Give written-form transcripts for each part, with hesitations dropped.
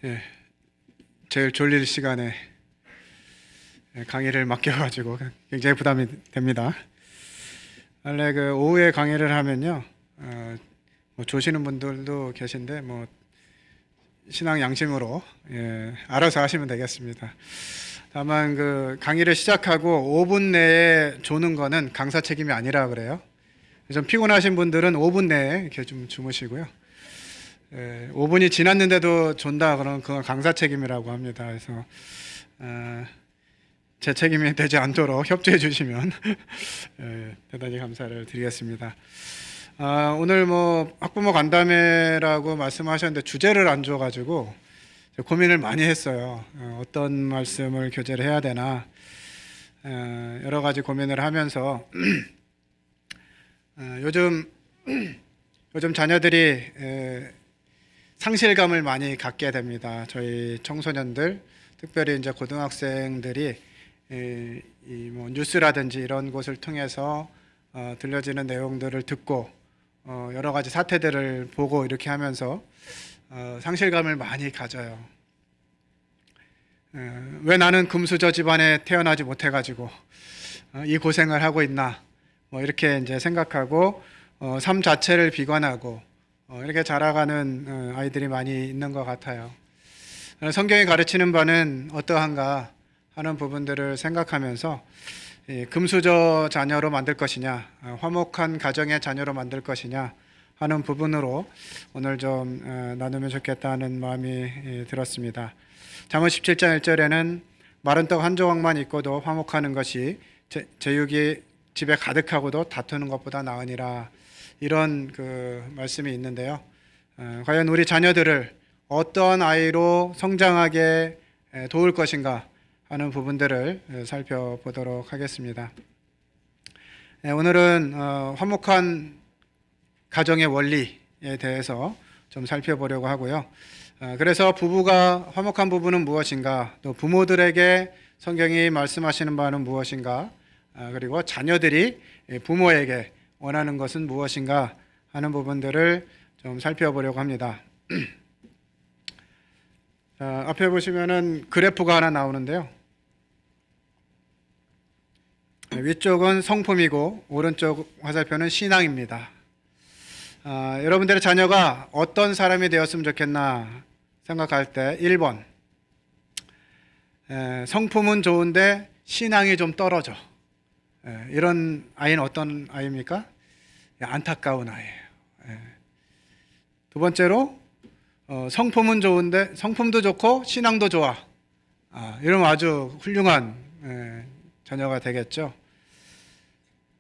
예, 제일 졸릴 시간에 강의를 맡겨가지고 굉장히 부담이 됩니다. 원래 그 오후에 강의를 하면요, 뭐 조시는 분들도 계신데 뭐 신앙 양심으로 알아서 하시면 되겠습니다. 다만 그 강의를 시작하고 5분 내에 조는 거는 강사 책임이 아니라 그래요. 좀 피곤하신 분들은 5분 내에 이렇게 좀 주무시고요. 5분이 지났는데도 존다 그러면 그건 강사 책임이라고 합니다. 그래서 제 책임이 되지 않도록 협조해 주시면 대단히 감사를 드리겠습니다. 오늘 뭐 학부모 간담회라고 말씀하셨는데 주제를 안 줘가지고 고민을 많이 했어요. 어떤 말씀을 교재를 해야 되나 여러 가지 고민을 하면서 요즘 자녀들이 상실감을 많이 갖게 됩니다. 저희 청소년들, 특별히 이제 고등학생들이 이 뭐 뉴스라든지 이런 곳을 통해서 들려지는 내용들을 듣고 여러 가지 사태들을 보고 이렇게 하면서 상실감을 많이 가져요. 왜 나는 금수저 집안에 태어나지 못해가지고 이 고생을 하고 있나? 뭐 이렇게 이제 생각하고 삶 자체를 비관하고 이렇게 자라가는 아이들이 많이 있는 것 같아요. 성경이 가르치는 바는 어떠한가 하는 부분들을 생각하면서 금수저 자녀로 만들 것이냐, 화목한 가정의 자녀로 만들 것이냐 하는 부분으로 오늘 좀 나누면 좋겠다는 마음이 들었습니다. 잠언 17장 1절에는 마른 떡 한 조각만 있고도 화목하는 것이 제육이 집에 가득하고도 다투는 것보다 나으니라, 이런 그 말씀이 있는데요. 과연 우리 자녀들을 어떤 아이로 성장하게 도울 것인가 하는 부분들을 살펴보도록 하겠습니다. 오늘은 화목한 가정의 원리에 대해서 좀 살펴보려고 하고요. 그래서 부부가 화목한 부부는 무엇인가, 또 부모들에게 성경이 말씀하시는 바는 무엇인가, 그리고 자녀들이 부모에게 원하는 것은 무엇인가 하는 부분들을 좀 살펴보려고 합니다. 앞에 보시면은 그래프가 하나 나오는데요. 위쪽은 성품이고 오른쪽 화살표는 신앙입니다. 여러분들의 자녀가 어떤 사람이 되었으면 좋겠나 생각할 때 1번, 성품은 좋은데 신앙이 좀 떨어져. 이런 아이는 어떤 아이입니까? 안타까운 아이예요. 두 번째로 성품은 좋은데 성품도 좋고 신앙도 좋아. 이러면 아주 훌륭한 자녀가 되겠죠.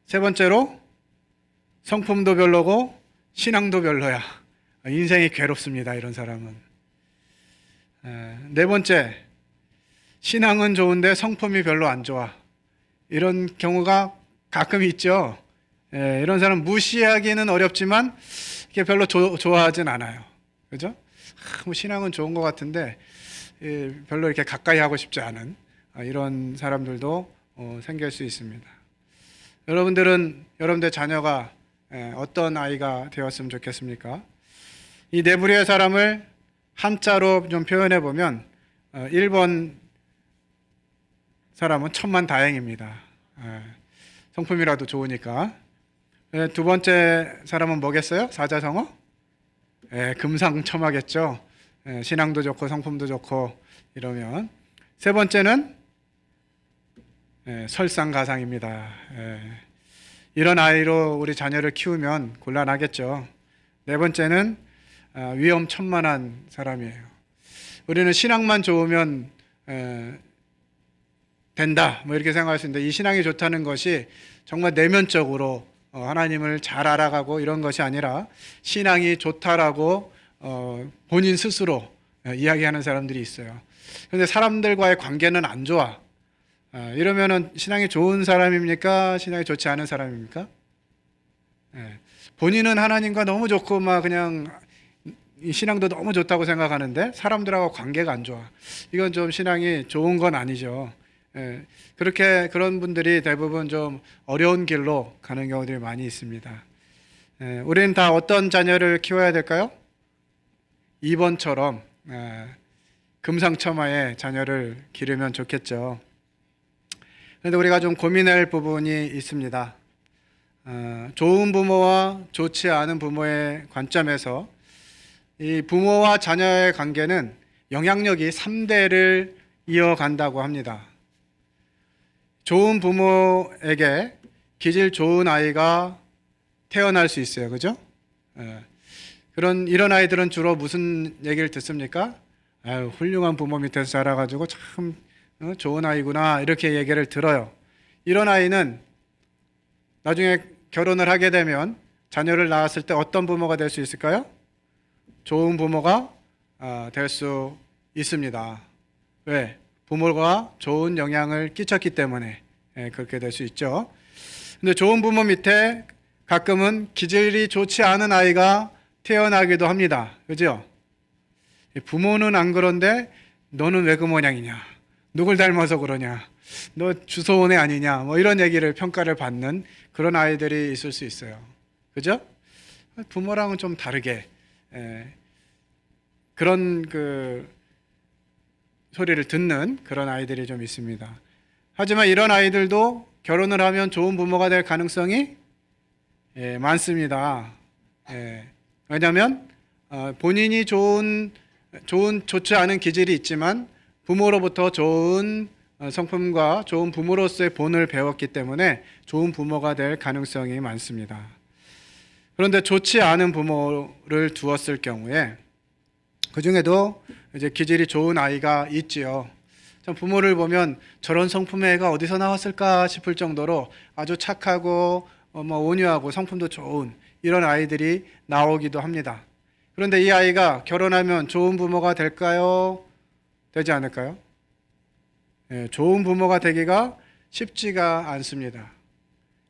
세 번째로 성품도 별로고 신앙도 별로야. 인생이 괴롭습니다. 이런 사람은. 네 번째, 신앙은 좋은데 성품이 별로 안 좋아. 이런 경우가 가끔 있죠. 이런 사람 무시하기는 어렵지만 이게 별로 좋아하진 않아요. 그죠? 뭐 신앙은 좋은 것 같은데 별로 이렇게 가까이 하고 싶지 않은 이런 사람들도 생길 수 있습니다. 여러분들 자녀가 어떤 아이가 되었으면 좋겠습니까? 이 네 부류의 사람을 한자로 좀 표현해 보면 1번 사람은 천만다행입니다. 성품이라도 좋으니까. 두 번째 사람은 뭐겠어요? 사자성어? 금상첨화겠죠. 신앙도 좋고 성품도 좋고 이러면. 세 번째는 설상가상입니다. 이런 아이로 우리 자녀를 키우면 곤란하겠죠. 네 번째는 위험천만한 사람이에요. 우리는 신앙만 좋으면 된다 뭐 이렇게 생각할 수 있는데, 이 신앙이 좋다는 것이 정말 내면적으로 하나님을 잘 알아가고 이런 것이 아니라 신앙이 좋다라고 본인 스스로 이야기하는 사람들이 있어요. 그런데 사람들과의 관계는 안 좋아. 이러면은 신앙이 좋은 사람입니까? 신앙이 좋지 않은 사람입니까? 본인은 하나님과 너무 좋고 막 그냥 신앙도 너무 좋다고 생각하는데 사람들하고 관계가 안 좋아. 이건 좀 신앙이 좋은 건 아니죠. 그런 분들이 대부분 좀 어려운 길로 가는 경우들이 많이 있습니다. 우리는 다 어떤 자녀를 키워야 될까요? 2번처럼 금상첨화의 자녀를 기르면 좋겠죠. 그런데 우리가 좀 고민할 부분이 있습니다. 좋은 부모와 좋지 않은 부모의 관점에서 이 부모와 자녀의 관계는 영향력이 3대를 이어간다고 합니다. 좋은 부모에게 기질 좋은 아이가 태어날 수 있어요. 그죠? 이런 아이들은 주로 무슨 얘기를 듣습니까? 아유, 훌륭한 부모 밑에서 자라가지고 참 좋은 아이구나 이렇게 얘기를 들어요. 이런 아이는 나중에 결혼을 하게 되면 자녀를 낳았을 때 어떤 부모가 될 수 있을까요? 좋은 부모가 될 수 있습니다. 왜? 부모가 좋은 영향을 끼쳤기 때문에 그렇게 될 수 있죠. 근데 좋은 부모 밑에 가끔은 기질이 좋지 않은 아이가 태어나기도 합니다. 그죠? 부모는 안 그런데 너는 왜 그 모양이냐? 누굴 닮아서 그러냐? 너 주소온 애 아니냐? 뭐 이런 얘기를 평가를 받는 그런 아이들이 있을 수 있어요. 그죠? 부모랑은 좀 다르게 그런 소리를 듣는 그런 아이들이 좀 있습니다. 하지만 이런 아이들도 결혼을 하면 좋은 부모가 될 가능성이 많습니다. 왜냐하면 본인이 좋지 않은 기질이 있지만 부모로부터 좋은 성품과 좋은 부모로서의 본을 배웠기 때문에 좋은 부모가 될 가능성이 많습니다. 그런데 좋지 않은 부모를 두었을 경우에 그 중에도 이제 기질이 좋은 아이가 있지요. 참 부모를 보면 저런 성품의 애가 어디서 나왔을까 싶을 정도로 아주 착하고 온유하고 성품도 좋은 이런 아이들이 나오기도 합니다. 그런데 이 아이가 결혼하면 좋은 부모가 될까요? 되지 않을까요? 좋은 부모가 되기가 쉽지가 않습니다.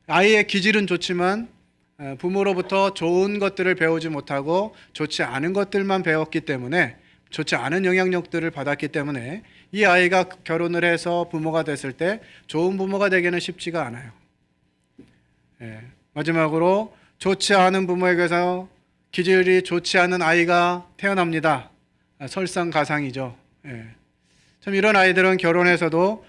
아이의 기질은 좋지만 부모로부터 좋은 것들을 배우지 못하고 좋지 않은 것들만 배웠기 때문에 좋지 않은 영향력들을 받았기 때문에 이 아이가 결혼을 해서 부모가 됐을 때 좋은 부모가 되기는 쉽지가 않아요. 마지막으로 좋지 않은 부모에게서 기질이 좋지 않은 아이가 태어납니다. 설상가상이죠. 참 이런 아이들은 결혼해서도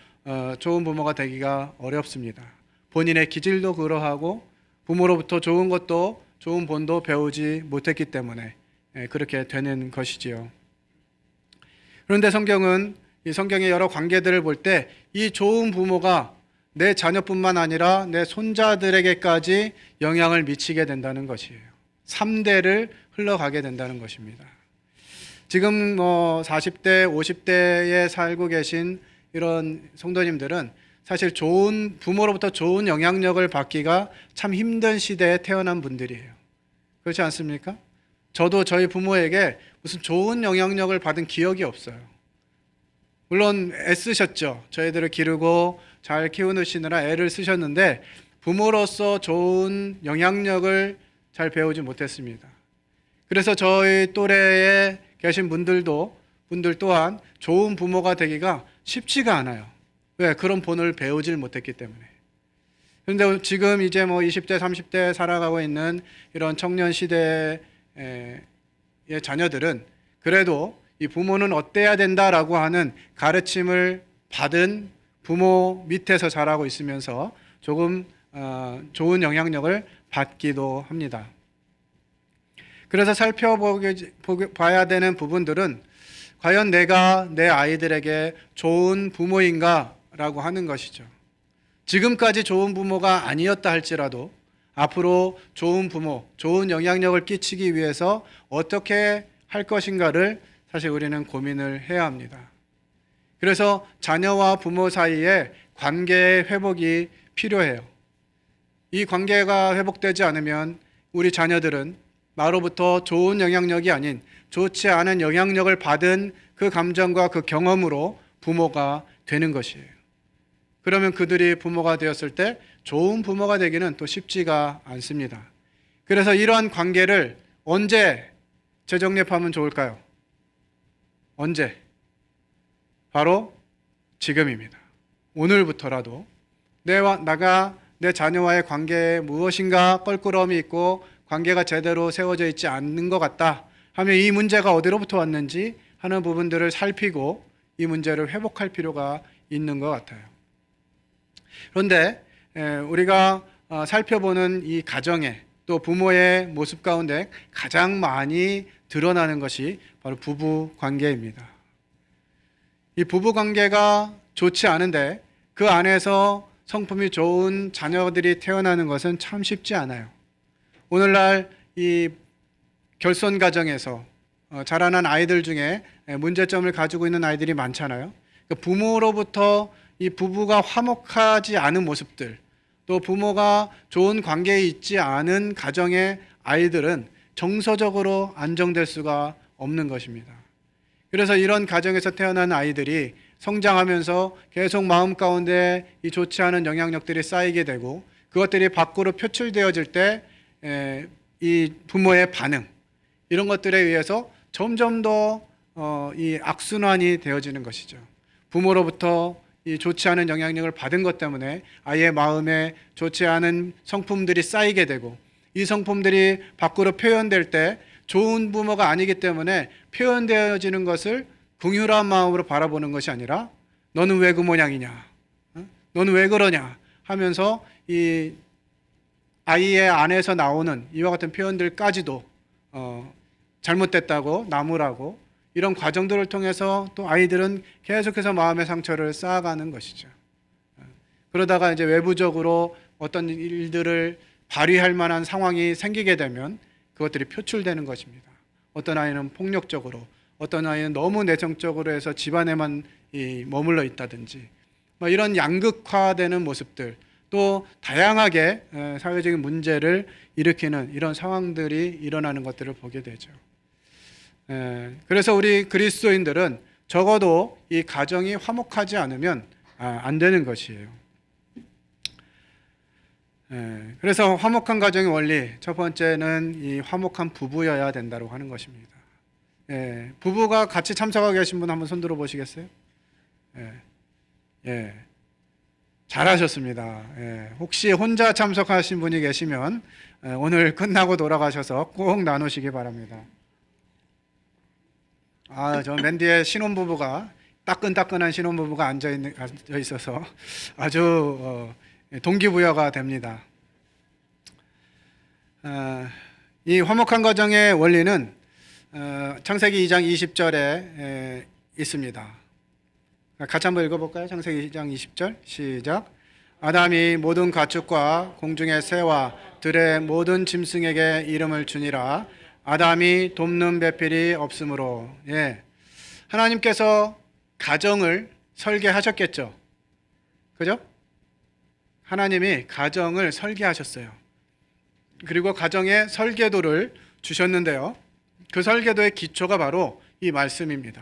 좋은 부모가 되기가 어렵습니다. 본인의 기질도 그러하고 부모로부터 좋은 것도 좋은 본도 배우지 못했기 때문에 그렇게 되는 것이지요. 그런데 성경은 이 성경의 여러 관계들을 볼 때 이 좋은 부모가 내 자녀뿐만 아니라 내 손자들에게까지 영향을 미치게 된다는 것이에요. 3대를 흘러가게 된다는 것입니다. 지금 40대, 50대에 살고 계신 이런 성도님들은 사실 좋은 부모로부터 좋은 영향력을 받기가 참 힘든 시대에 태어난 분들이에요. 그렇지 않습니까? 저도 저희 부모에게 무슨 좋은 영향력을 받은 기억이 없어요. 물론 애쓰셨죠. 저희들을 기르고 잘 키우시느라 애를 쓰셨는데 부모로서 좋은 영향력을 잘 배우지 못했습니다. 그래서 저희 또래에 계신 분들 또한 좋은 부모가 되기가 쉽지가 않아요. 왜? 그런 본을 배우질 못했기 때문에. 그런데 지금 이제 20대, 30대 살아가고 있는 이런 청년 시대의 자녀들은 그래도 이 부모는 어때야 된다라고 하는 가르침을 받은 부모 밑에서 자라고 있으면서 조금 좋은 영향력을 받기도 합니다. 그래서 살펴봐야 되는 부분들은 과연 내가 내 아이들에게 좋은 부모인가 라고 하는 것이죠. 지금까지 좋은 부모가 아니었다 할지라도 앞으로 좋은 부모, 좋은 영향력을 끼치기 위해서 어떻게 할 것인가를 사실 우리는 고민을 해야 합니다. 그래서 자녀와 부모 사이에 관계의 회복이 필요해요. 이 관계가 회복되지 않으면 우리 자녀들은 나로부터 좋은 영향력이 아닌 좋지 않은 영향력을 받은 그 감정과 그 경험으로 부모가 되는 것이에요. 그러면 그들이 부모가 되었을 때 좋은 부모가 되기는 또 쉽지가 않습니다. 그래서 이러한 관계를 언제 재정립하면 좋을까요? 언제? 바로 지금입니다. 오늘부터라도 나가 내 자녀와의 관계에 무엇인가 껄끄러움이 있고 관계가 제대로 세워져 있지 않는 것 같다 하면 이 문제가 어디로부터 왔는지 하는 부분들을 살피고 이 문제를 회복할 필요가 있는 것 같아요. 그런데 우리가 살펴보는 이 가정의 또 부모의 모습 가운데 가장 많이 드러나는 것이 바로 부부 관계입니다. 이 부부 관계가 좋지 않은데 그 안에서 성품이 좋은 자녀들이 태어나는 것은 참 쉽지 않아요. 오늘날 이 결손 가정에서 자라난 아이들 중에 문제점을 가지고 있는 아이들이 많잖아요. 부모로부터 이 부부가 화목하지 않은 모습들, 또 부모가 좋은 관계에 있지 않은 가정의 아이들은 정서적으로 안정될 수가 없는 것입니다. 그래서 이런 가정에서 태어난 아이들이 성장하면서 계속 마음 가운데 이 좋지 않은 영향력들이 쌓이게 되고 그것들이 밖으로 표출되어질 때 이 부모의 반응, 이런 것들에 의해서 점점 더 이 악순환이 되어지는 것이죠. 부모로부터 이 좋지 않은 영향력을 받은 것 때문에 아이의 마음에 좋지 않은 성품들이 쌓이게 되고 이 성품들이 밖으로 표현될 때 좋은 부모가 아니기 때문에 표현되어지는 것을 긍휼한 마음으로 바라보는 것이 아니라 너는 왜 그 모양이냐, 너는 왜 그러냐 하면서 이 아이의 안에서 나오는 이와 같은 표현들까지도 잘못됐다고 나무라고 이런 과정들을 통해서 또 아이들은 계속해서 마음의 상처를 쌓아가는 것이죠. 그러다가 이제 외부적으로 어떤 일들을 발휘할 만한 상황이 생기게 되면 그것들이 표출되는 것입니다. 어떤 아이는 폭력적으로, 어떤 아이는 너무 내성적으로 해서 집안에만 머물러 있다든지 이런 양극화되는 모습들, 또 다양하게 사회적인 문제를 일으키는 이런 상황들이 일어나는 것들을 보게 되죠. 그래서 우리 그리스도인들은 적어도 이 가정이 화목하지 않으면 안 되는 것이에요. 그래서 화목한 가정의 원리, 첫 번째는 이 화목한 부부여야 된다고 하는 것입니다. 부부가 같이 참석하고 계신 분 한번 손 들어 보시겠어요? 잘하셨습니다. 혹시 혼자 참석하신 분이 계시면 오늘 끝나고 돌아가셔서 꼭 나누시기 바랍니다. 저 맨 뒤에 신혼부부가 따끈따끈한 신혼부부가 앉아 있어서 아주 동기부여가 됩니다. 이 화목한 가정의 원리는 창세기 2장 20절에 있습니다. 같이 한번 읽어볼까요? 창세기 2장 20절 시작. 아담이 모든 가축과 공중의 새와 들의 모든 짐승에게 이름을 주니라. 아담이 돕는 배필이 없으므로. 하나님께서 가정을 설계하셨겠죠. 그죠? 하나님이 가정을 설계하셨어요. 그리고 가정의 설계도를 주셨는데요. 그 설계도의 기초가 바로 이 말씀입니다.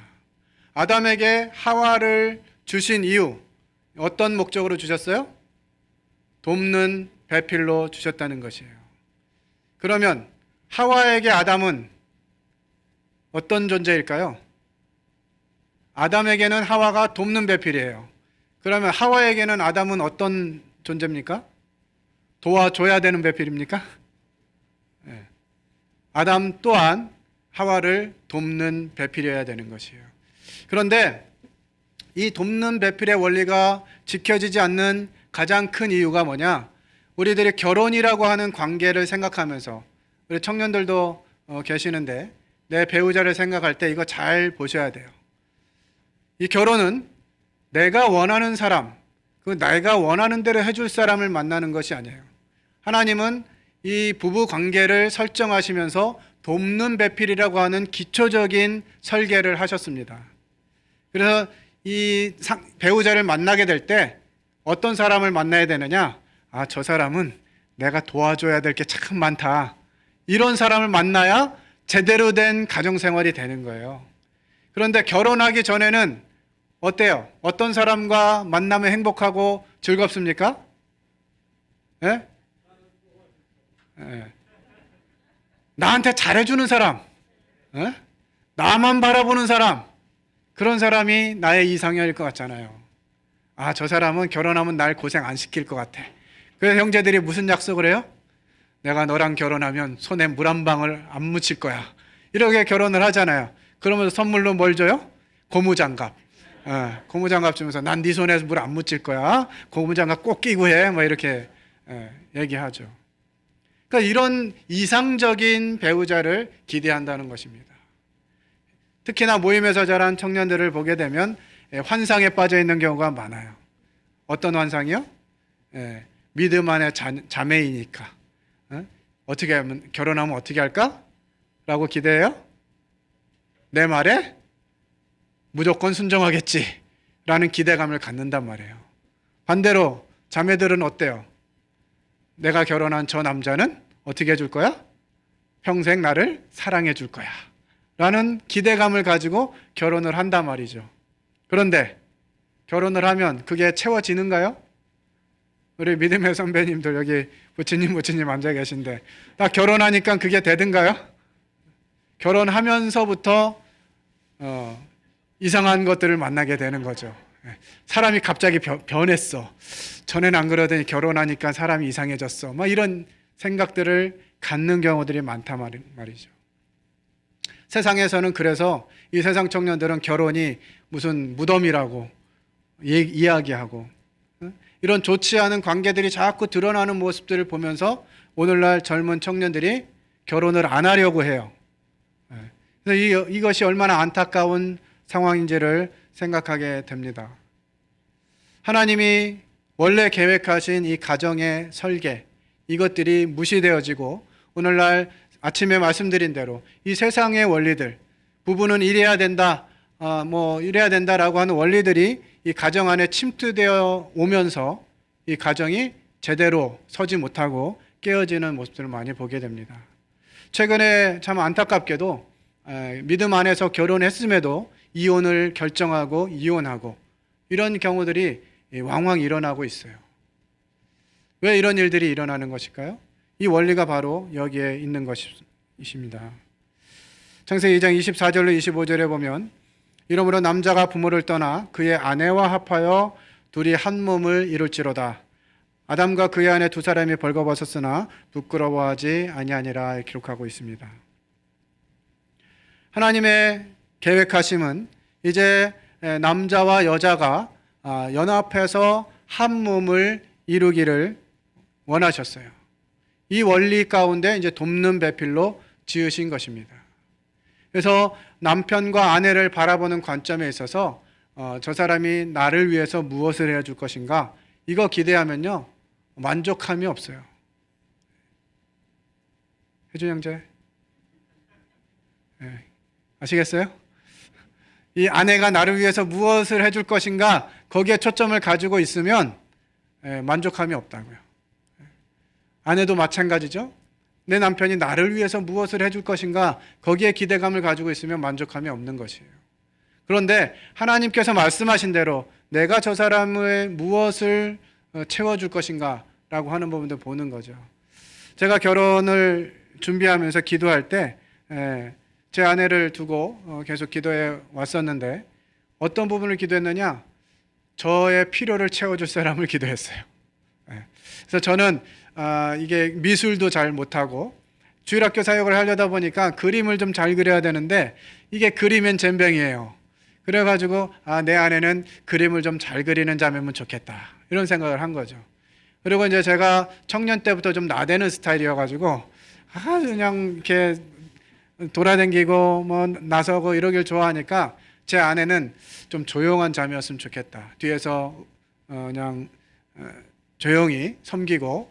아담에게 하와를 주신 이유, 어떤 목적으로 주셨어요? 돕는 배필로 주셨다는 것이에요. 그러면 하와에게 아담은 어떤 존재일까요? 아담에게는 하와가 돕는 배필이에요. 그러면 하와에게는 아담은 어떤 존재입니까? 도와줘야 되는 배필입니까? 아담 또한 하와를 돕는 배필이어야 되는 것이에요. 그런데 이 돕는 배필의 원리가 지켜지지 않는 가장 큰 이유가 뭐냐? 우리들이 결혼이라고 하는 관계를 생각하면서, 우리 청년들도 계시는데 내 배우자를 생각할 때 이거 잘 보셔야 돼요. 이 결혼은 내가 원하는 사람, 내가 원하는 대로 해줄 사람을 만나는 것이 아니에요. 하나님은 이 부부 관계를 설정하시면서 돕는 배필이라고 하는 기초적인 설계를 하셨습니다. 그래서 이 배우자를 만나게 될 때 어떤 사람을 만나야 되느냐? 저 사람은 내가 도와줘야 될 게 참 많다. 이런 사람을 만나야 제대로 된 가정생활이 되는 거예요. 그런데 결혼하기 전에는 어때요? 어떤 사람과 만나면 행복하고 즐겁습니까? 나한테 잘해주는 사람, 나만 바라보는 사람, 그런 사람이 나의 이상형일 것 같잖아요. 저 사람은 결혼하면 날 고생 안 시킬 것 같아. 그래서 형제들이 무슨 약속을 해요? 내가 너랑 결혼하면 손에 물 한 방울 안 묻힐 거야. 이렇게 결혼을 하잖아요. 그러면서 선물로 뭘 줘요? 고무장갑. 고무장갑 주면서 난 네 손에 물 안 묻힐 거야. 고무장갑 꼭 끼고 해. 뭐 이렇게 얘기하죠. 그러니까 이런 이상적인 배우자를 기대한다는 것입니다. 특히나 모임에서 자란 청년들을 보게 되면 환상에 빠져 있는 경우가 많아요. 어떤 환상이요? 믿음 안에 자매이니까 어떻게 하면 결혼하면 어떻게 할까? 라고 기대해요? 내 말에 무조건 순종하겠지 라는 기대감을 갖는단 말이에요. 반대로 자매들은 어때요? 내가 결혼한 저 남자는 어떻게 해줄 거야? 평생 나를 사랑해 줄 거야 라는 기대감을 가지고 결혼을 한단 말이죠. 그런데 결혼을 하면 그게 채워지는가요? 우리 믿음의 선배님들 여기 부치님 앉아 계신데 딱 결혼하니까 그게 되든가요? 결혼하면서부터 이상한 것들을 만나게 되는 거죠. 사람이 갑자기 변했어. 전에는 안 그러더니 결혼하니까 사람이 이상해졌어. 막 이런 생각들을 갖는 경우들이 많단 말이죠. 세상에서는 그래서 이 세상 청년들은 결혼이 무슨 무덤이라고 이야기하고 이런 좋지 않은 관계들이 자꾸 드러나는 모습들을 보면서 오늘날 젊은 청년들이 결혼을 안 하려고 해요. 그래서 이것이 얼마나 안타까운 상황인지를 생각하게 됩니다. 하나님이 원래 계획하신 이 가정의 설계, 이것들이 무시되어지고 오늘날 아침에 말씀드린 대로 이 세상의 원리들, 부부는 이래야 된다, 이래야 된다라고 하는 원리들이 이 가정 안에 침투되어 오면서 이 가정이 제대로 서지 못하고 깨어지는 모습들을 많이 보게 됩니다. 최근에 참 안타깝게도 믿음 안에서 결혼했음에도 이혼을 결정하고 이혼하고 이런 경우들이 왕왕 일어나고 있어요. 왜 이런 일들이 일어나는 것일까요? 이 원리가 바로 여기에 있는 것입니다. 창세기 2장 24절로 25절에 보면 이러므로 남자가 부모를 떠나 그의 아내와 합하여 둘이 한 몸을 이룰지로다. 아담과 그의 아내 두 사람이 벌거벗었으나 부끄러워하지 아니하니라 기록하고 있습니다. 하나님의 계획하심은 이제 남자와 여자가 연합해서 한 몸을 이루기를 원하셨어요. 이 원리 가운데 이제 돕는 배필로 지으신 것입니다. 그래서 남편과 아내를 바라보는 관점에 있어서 저 사람이 나를 위해서 무엇을 해줄 것인가 이거 기대하면요 만족함이 없어요. 혜준 형제 아시겠어요? 이 아내가 나를 위해서 무엇을 해줄 것인가 거기에 초점을 가지고 있으면 만족함이 없다고요. 아내도 마찬가지죠. 내 남편이 나를 위해서 무엇을 해줄 것인가 거기에 기대감을 가지고 있으면 만족함이 없는 것이에요. 그런데 하나님께서 말씀하신 대로 내가 저 사람의 무엇을 채워줄 것인가 라고 하는 부분도 보는 거죠. 제가 결혼을 준비하면서 기도할 때 제 아내를 두고 계속 기도해 왔었는데 어떤 부분을 기도했느냐? 저의 필요를 채워줄 사람을 기도했어요. 그래서 저는 이게 미술도 잘 못하고 주일학교 사역을 하려다 보니까 그림을 좀 잘 그려야 되는데 이게 그리면 젬병이에요. 그래가지고 내 아내는 그림을 좀 잘 그리는 자매면 좋겠다 이런 생각을 한 거죠. 그리고 이제 제가 청년 때부터 좀 나대는 스타일이어가지고 그냥 이렇게 돌아다니고 나서고 이러길 좋아하니까 제 아내는 좀 조용한 자매였으면 좋겠다. 뒤에서 그냥 조용히 섬기고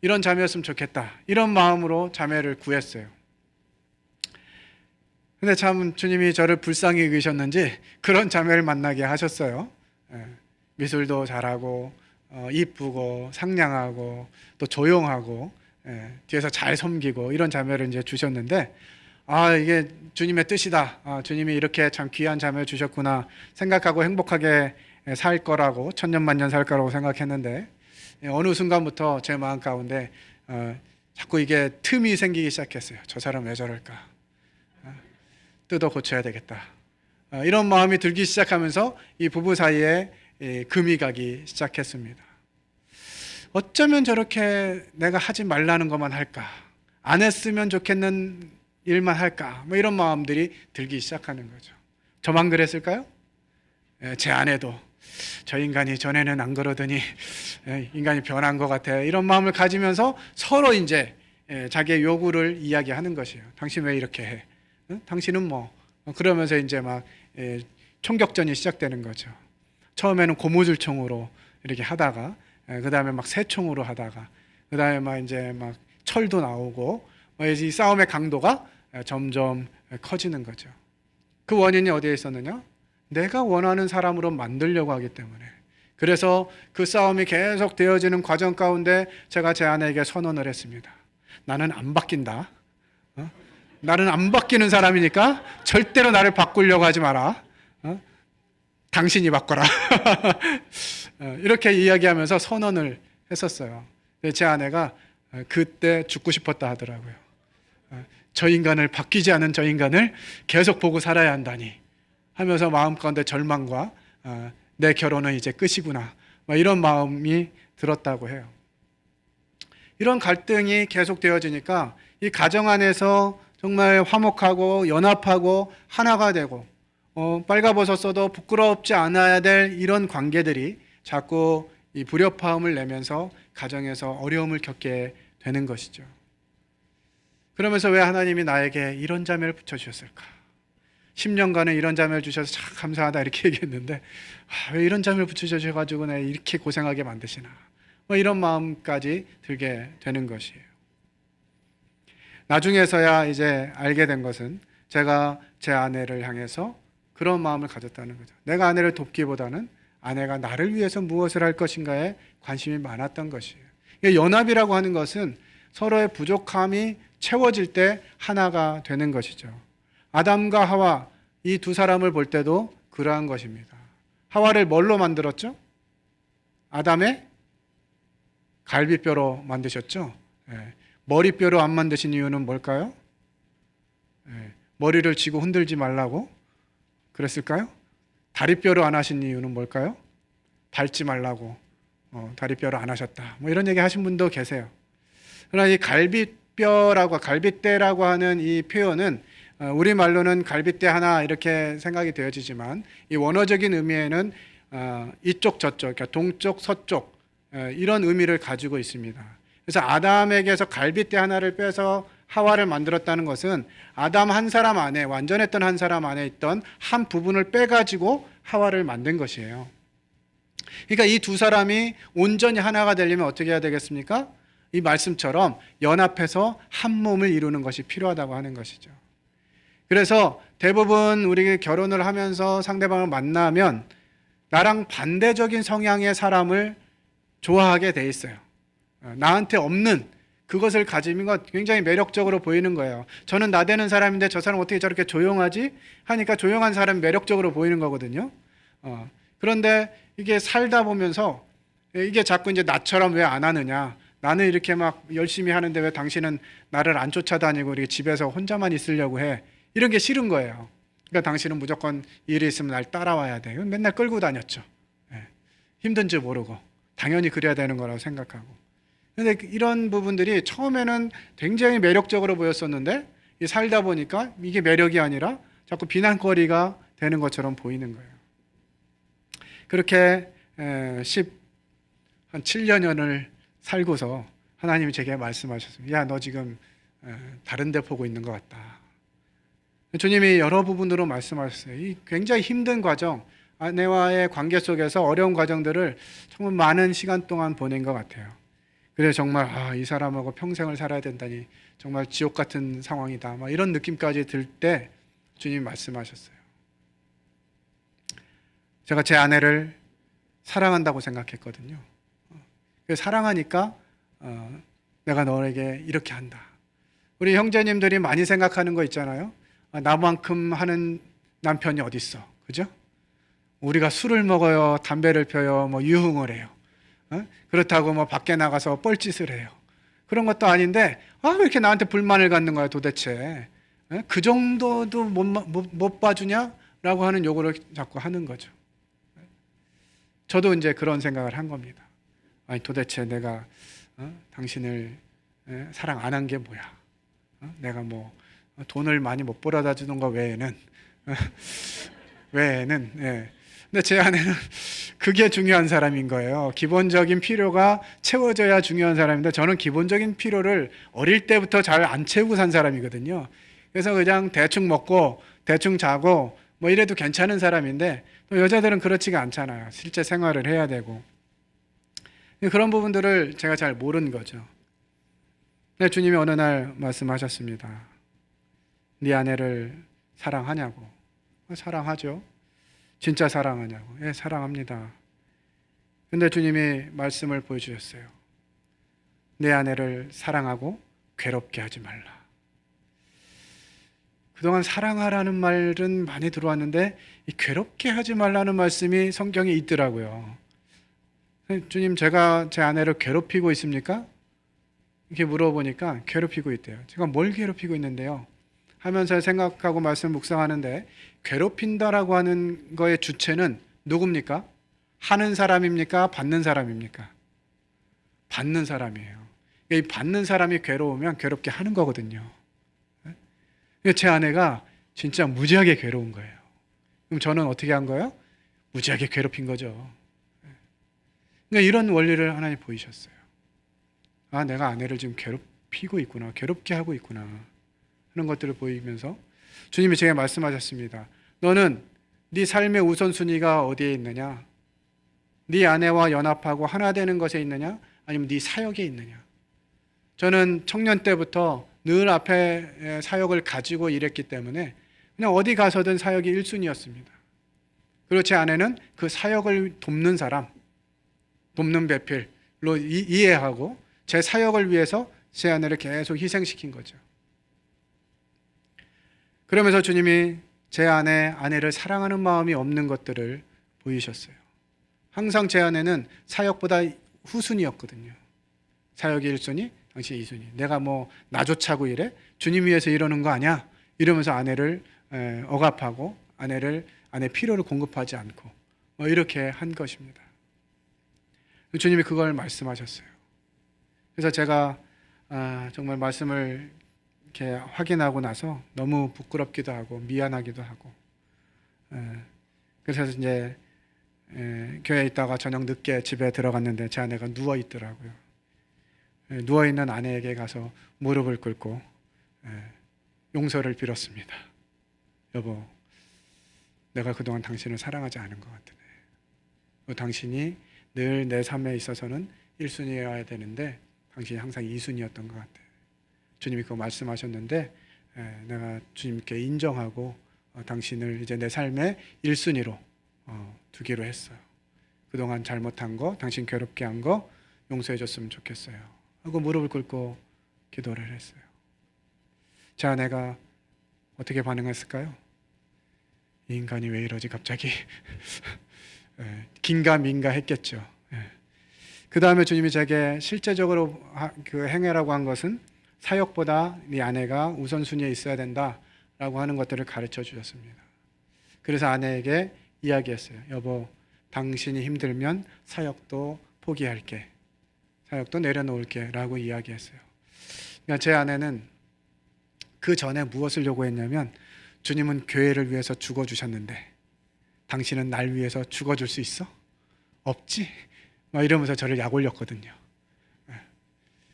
이런 자매였으면 좋겠다. 이런 마음으로 자매를 구했어요. 근데 참 주님이 저를 불쌍히 여기셨는지 그런 자매를 만나게 하셨어요. 미술도 잘하고 이쁘고 상냥하고 또 조용하고 뒤에서 잘 섬기고 이런 자매를 이제 주셨는데 이게 주님의 뜻이다. 주님이 이렇게 참 귀한 자매를 주셨구나 생각하고 행복하게 살 거라고 천년만년 살 거라고 생각했는데 어느 순간부터 제 마음 가운데 자꾸 이게 틈이 생기기 시작했어요. 저 사람 왜 저럴까? 뜯어 고쳐야 되겠다. 이런 마음이 들기 시작하면서 이 부부 사이에 금이 가기 시작했습니다. 어쩌면 저렇게 내가 하지 말라는 것만 할까? 안 했으면 좋겠는 일만 할까? 뭐 이런 마음들이 들기 시작하는 거죠. 저만 그랬을까요? 제 아내도 저 인간이 전에는 안 그러더니 인간이 변한 것 같아. 이런 마음을 가지면서 서로 이제 자기의 요구를 이야기하는 것이에요. 당신 왜 이렇게 해? 당신은 뭐 그러면서 이제 막 총격전이 시작되는 거죠. 처음에는 고무줄총으로 이렇게 하다가 그 다음에 막 새총으로 하다가 그 다음에 막 이제 막 철도 나오고 이 싸움의 강도가 점점 커지는 거죠. 그 원인이 어디에 있었느냐? 내가 원하는 사람으로 만들려고 하기 때문에. 그래서 그 싸움이 계속 되어지는 과정 가운데 제가 제 아내에게 선언을 했습니다. 나는 안 바뀐다. 나는 안 바뀌는 사람이니까 절대로 나를 바꾸려고 하지 마라. 당신이 바꿔라. 이렇게 이야기하면서 선언을 했었어요. 제 아내가 그때 죽고 싶었다 하더라고요. 저 인간을, 바뀌지 않은 저 인간을 계속 보고 살아야 한다니 하면서 마음 가운데 절망과 내 결혼은 이제 끝이구나 이런 마음이 들었다고 해요. 이런 갈등이 계속 되어지니까 이 가정 안에서 정말 화목하고 연합하고 하나가 되고 빨가벗어 써도 부끄럽지 않아야 될 이런 관계들이 자꾸 이 불협화음을 내면서 가정에서 어려움을 겪게 되는 것이죠. 그러면서 왜 하나님이 나에게 이런 자매를 붙여주셨을까? 10년간은 이런 자매를 주셔서 참 감사하다 이렇게 얘기했는데 왜 이런 자매를 붙여주셔가지고 내 이렇게 고생하게 만드시나? 이런 마음까지 들게 되는 것이에요. 나중에서야 이제 알게 된 것은 제가 제 아내를 향해서 그런 마음을 가졌다는 거죠. 내가 아내를 돕기보다는 아내가 나를 위해서 무엇을 할 것인가에 관심이 많았던 것이에요. 연합이라고 하는 것은 서로의 부족함이 채워질 때 하나가 되는 것이죠. 아담과 하와 이 두 사람을 볼 때도 그러한 것입니다. 하와를 뭘로 만들었죠? 아담의 갈비뼈로 만드셨죠? 머리뼈로 안 만드신 이유는 뭘까요? 머리를 쥐고 흔들지 말라고 그랬을까요? 다리뼈로 안 하신 이유는 뭘까요? 밟지 말라고 다리뼈로 안 하셨다. 이런 얘기 하신 분도 계세요. 그러나 이 갈비뼈라고 갈빗대라고 하는 이 표현은 우리말로는 갈빗대 하나 이렇게 생각이 되어지지만 이 원어적인 의미에는 이쪽 저쪽 그러니까 동쪽 서쪽 이런 의미를 가지고 있습니다. 그래서 아담에게서 갈빗대 하나를 빼서 하와를 만들었다는 것은 아담 한 사람 안에 완전했던 한 사람 안에 있던 한 부분을 빼가지고 하와를 만든 것이에요. 그러니까 이 두 사람이 온전히 하나가 되려면 어떻게 해야 되겠습니까? 이 말씀처럼 연합해서 한 몸을 이루는 것이 필요하다고 하는 것이죠. 그래서 대부분 우리 결혼을 하면서 상대방을 만나면 나랑 반대적인 성향의 사람을 좋아하게 돼 있어요. 나한테 없는 그것을 가지는 것 굉장히 매력적으로 보이는 거예요. 저는 나대는 사람인데 저 사람 어떻게 저렇게 조용하지? 하니까 조용한 사람이 매력적으로 보이는 거거든요. 그런데 이게 살다 보면서 이게 자꾸 이제 나처럼 왜 안 하느냐? 나는 이렇게 막 열심히 하는데 왜 당신은 나를 안 쫓아다니고 이렇게 집에서 혼자만 있으려고 해? 이런 게 싫은 거예요. 그러니까 당신은 무조건 일이 있으면 날 따라와야 돼. 맨날 끌고 다녔죠. 힘든지 모르고 당연히 그래야 되는 거라고 생각하고. 그런데 이런 부분들이 처음에는 굉장히 매력적으로 보였었는데 살다 보니까 이게 매력이 아니라 자꾸 비난거리가 되는 것처럼 보이는 거예요. 그렇게 한 7년을 살고서 하나님이 제게 말씀하셨습니다. 야, 너 지금 다른 데 보고 있는 것 같다. 주님이 여러 부분으로 말씀하셨어요. 이 굉장히 힘든 과정, 아내와의 관계 속에서 어려운 과정들을 정말 많은 시간 동안 보낸 것 같아요. 그래서 정말 이 사람하고 평생을 살아야 된다니 정말 지옥 같은 상황이다. 막 이런 느낌까지 들 때 주님이 말씀하셨어요. 제가 제 아내를 사랑한다고 생각했거든요. 사랑하니까 내가 너에게 이렇게 한다. 우리 형제님들이 많이 생각하는 거 있잖아요. 나만큼 하는 남편이 어디 있어, 그죠? 우리가 술을 먹어요, 담배를 펴요, 유흥을 해요. 그렇다고 밖에 나가서 뻘짓을 해요. 그런 것도 아닌데 왜 이렇게 나한테 불만을 갖는 거야 도대체? 그 정도도 못 봐주냐라고 하는 요구를 자꾸 하는 거죠. 저도 이제 그런 생각을 한 겁니다. 아니 도대체 내가 당신을 사랑 안 한 게 뭐야? 내가 돈을 많이 못 벌어다 주는 거 외에는 예. 근데 제 아내는 그게 중요한 사람인 거예요. 기본적인 필요가 채워져야 중요한 사람인데 저는 기본적인 필요를 어릴 때부터 잘 안 채우고 산 사람이거든요. 그래서 그냥 대충 먹고 대충 자고 뭐 이래도 괜찮은 사람인데 또 여자들은 그렇지가 않잖아요. 실제 생활을 해야 되고. 그런 부분들을 제가 잘 모르는 거죠. 근데 주님이 어느 날 말씀하셨습니다. 네 아내를 사랑하냐고. 사랑하죠. 진짜 사랑하냐고. 예, 사랑합니다. 근데 주님이 말씀을 보여주셨어요. 내 아내를 사랑하고 괴롭게 하지 말라. 그동안 사랑하라는 말은 많이 들어왔는데 이 괴롭게 하지 말라는 말씀이 성경에 있더라고요. 주님, 제가 제 아내를 괴롭히고 있습니까? 이렇게 물어보니까 괴롭히고 있대요. 제가 뭘 괴롭히고 있는데요? 하면서 생각하고 말씀 묵상하는데 괴롭힌다라고 하는 거의 주체는 누굽니까? 하는 사람입니까? 받는 사람입니까? 받는 사람이에요. 이 받는 사람이 괴로우면 괴롭게 하는 거거든요. 제 아내가 진짜 무지하게 괴로운 거예요. 그럼 저는 어떻게 한 거예요? 무지하게 괴롭힌 거죠. 그러니까 이런 원리를 하나님 보이셨어요. 아, 내가 아내를 지금 괴롭히고 있구나. 괴롭게 하고 있구나. 하는 것들을 보이면서 주님이 제게 말씀하셨습니다. 너는 네 삶의 우선순위가 어디에 있느냐? 네 아내와 연합하고 하나 되는 것에 있느냐? 아니면 네 사역에 있느냐? 저는 청년 때부터 늘 앞에 사역을 가지고 일했기 때문에 그냥 어디 가서든 사역이 1순위였습니다. 그리고 제 아내는 그 사역을 돕는 사람, 돕는 배필로 이해하고 제 사역을 위해서 제 아내를 계속 희생시킨 거죠. 그러면서 주님이 제 아내를 사랑하는 마음이 없는 것들을 보이셨어요. 항상 제 아내는 사역보다 후순위였거든요. 사역이 1순위, 당신이 2순위. 내가 뭐 나조차고 이래? 주님 위해서 이러는 거 아니야? 이러면서 아내를 억압하고 아내 필요를 공급하지 않고 뭐 이렇게 한 것입니다. 주님이 그걸 말씀하셨어요. 그래서 제가 정말 말씀을 이렇게 확인하고 나서 너무 부끄럽기도 하고 미안하기도 하고 그래서 이제 교회에 있다가 저녁 늦게 집에 들어갔는데 제 아내가 누워 있더라고요. 누워 있는 아내에게 가서 무릎을 꿇고 용서를 빌었습니다. 여보, 내가 그동안 당신을 사랑하지 않은 것 같으네. 당신이 늘 내 삶에 있어서는 1순위여야 되는데 당신이 항상 2순위였던 것 같아. 주님이 그거 말씀하셨는데 내가 주님께 인정하고 당신을 이제 내 삶의 1순위로 두기로 했어요. 그동안 잘못한 거, 당신 괴롭게 한 거 용서해 줬으면 좋겠어요 하고 무릎을 꿇고 기도를 했어요. 제 아내가 어떻게 반응했을까요? 이 인간이 왜 이러지 갑자기? 긴가민가 했겠죠. 그 다음에 주님이 제게 실제적으로 그 행해라고 한 것은 사역보다 네 아내가 우선순위에 있어야 된다라고 하는 것들을 가르쳐 주셨습니다. 그래서 아내에게 이야기했어요. 여보, 당신이 힘들면 사역도 포기할게. 사역도 내려놓을게 라고 이야기했어요. 그러니까 제 아내는 그 전에 무엇을 요구했냐면 주님은 교회를 위해서 죽어주셨는데 당신은 날 위해서 죽어줄 수 있어? 없지? 막 이러면서 저를 약 올렸거든요.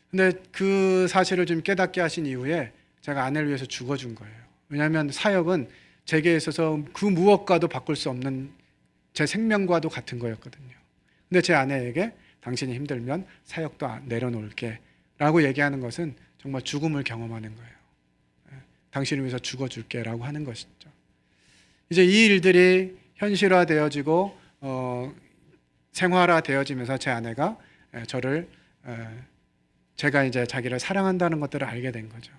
근데 그 사실을 좀 깨닫게 하신 이후에 제가 아내를 위해서 죽어준 거예요. 왜냐하면 사역은 제게 있어서 그 무엇과도 바꿀 수 없는 제 생명과도 같은 거였거든요. 근데 제 아내에게 당신이 힘들면 사역도 내려놓을게 라고 얘기하는 것은 정말 죽음을 경험하는 거예요. 당신을 위해서 죽어줄게 라고 하는 것이죠. 이제 이 일들이 현실화되어지고 생활화되어지면서 제 아내가 제가 이제 자기를 사랑한다는 것들을 알게 된 거죠.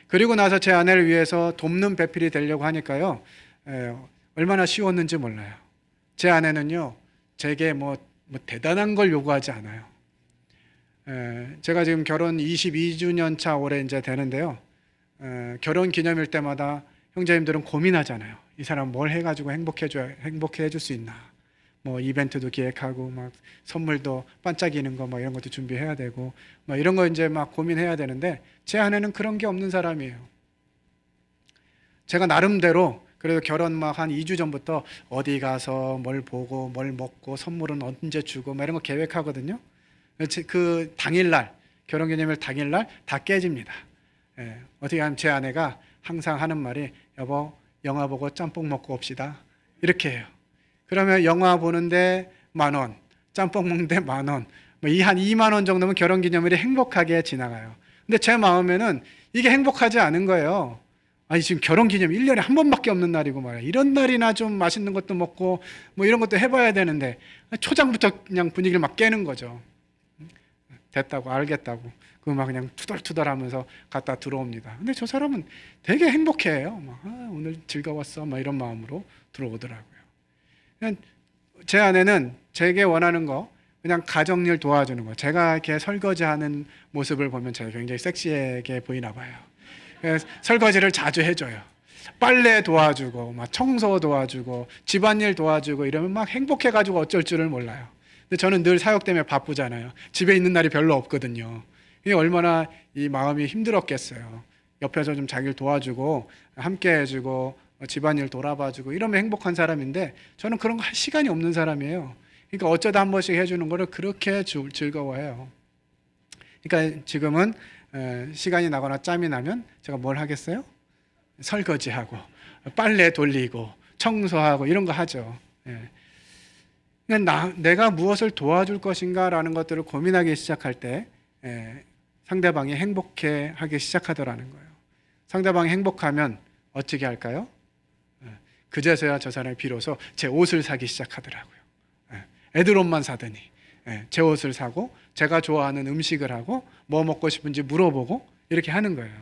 그리고 나서 제 아내를 위해서 돕는 배필이 되려고 하니까요, 얼마나 쉬웠는지 몰라요. 제 아내는요, 제게 뭐 대단한 걸 요구하지 않아요. 제가 지금 결혼 22주년 차 올해 이제 되는데요. 결혼 기념일 때마다 형제님들은 고민하잖아요. 이 사람 뭘 해가지고 행복해 해줄 수 있나. 뭐 이벤트도 기획하고 막 선물도 반짝이는 거 뭐 이런 것도 준비해야 되고 뭐 이런 거 이제 막 고민해야 되는데 제 아내는 그런 게 없는 사람이에요. 제가 나름대로 그래도 결혼 막 한 2주 전부터 어디 가서 뭘 보고 뭘 먹고 선물은 언제 주고 막 이런 거 계획하거든요. 그 당일날, 결혼기념일 당일날 다 깨집니다. 예, 어떻게 하면 제 아내가 항상 하는 말이 여보 영화 보고 짬뽕 먹고 옵시다 이렇게 해요. 그러면 영화 보는데 10,000원, 짬뽕 먹는데 10,000원, 한 2만 원 정도면 결혼기념일이 행복하게 지나가요. 근데 제 마음에는 이게 행복하지 않은 거예요. 아니 지금 결혼기념일 1년에 한 번밖에 없는 날이고 말이야. 이런 날이나 좀 맛있는 것도 먹고 뭐 이런 것도 해봐야 되는데 초장부터 그냥 분위기를 막 깨는 거죠. 됐다고 알겠다고 그 막 그냥 투덜투덜하면서 갔다 들어옵니다. 근데 저 사람은 되게 행복해해요. 막 오늘 즐거웠어 막 이런 마음으로 들어오더라고요. 그냥 제 아내는 제게 원하는 거 그냥 가정일 도와주는 거. 제가 이렇게 설거지하는 모습을 보면 제가 굉장히 섹시하게 보이나 봐요. 그래서 설거지를 자주 해줘요. 빨래 도와주고 막 청소 도와주고 집안일 도와주고 이러면 막 행복해가지고 어쩔 줄을 몰라요. 근데 저는 늘 사역 때문에 바쁘잖아요. 집에 있는 날이 별로 없거든요. 이게 얼마나 이 마음이 힘들었겠어요. 옆에서 좀 자기를 도와주고 함께 해주고 집안일 돌아봐주고 이러면 행복한 사람인데 저는 그런 거 할 시간이 없는 사람이에요. 그러니까 어쩌다 한 번씩 해주는 거를 그렇게 즐거워해요. 그러니까 지금은 시간이 나거나 짬이 나면 제가 뭘 하겠어요? 설거지하고 빨래 돌리고 청소하고 이런 거 하죠. 내가 무엇을 도와줄 것인가라는 것들을 고민하기 시작할 때 상대방이 행복해하기 시작하더라는 거예요. 상대방이 행복하면 어떻게 할까요? 그제서야 저 사람이 비로소 제 옷을 사기 시작하더라고요. 애들 옷만 사더니 제 옷을 사고 제가 좋아하는 음식을 하고 뭐 먹고 싶은지 물어보고 이렇게 하는 거예요.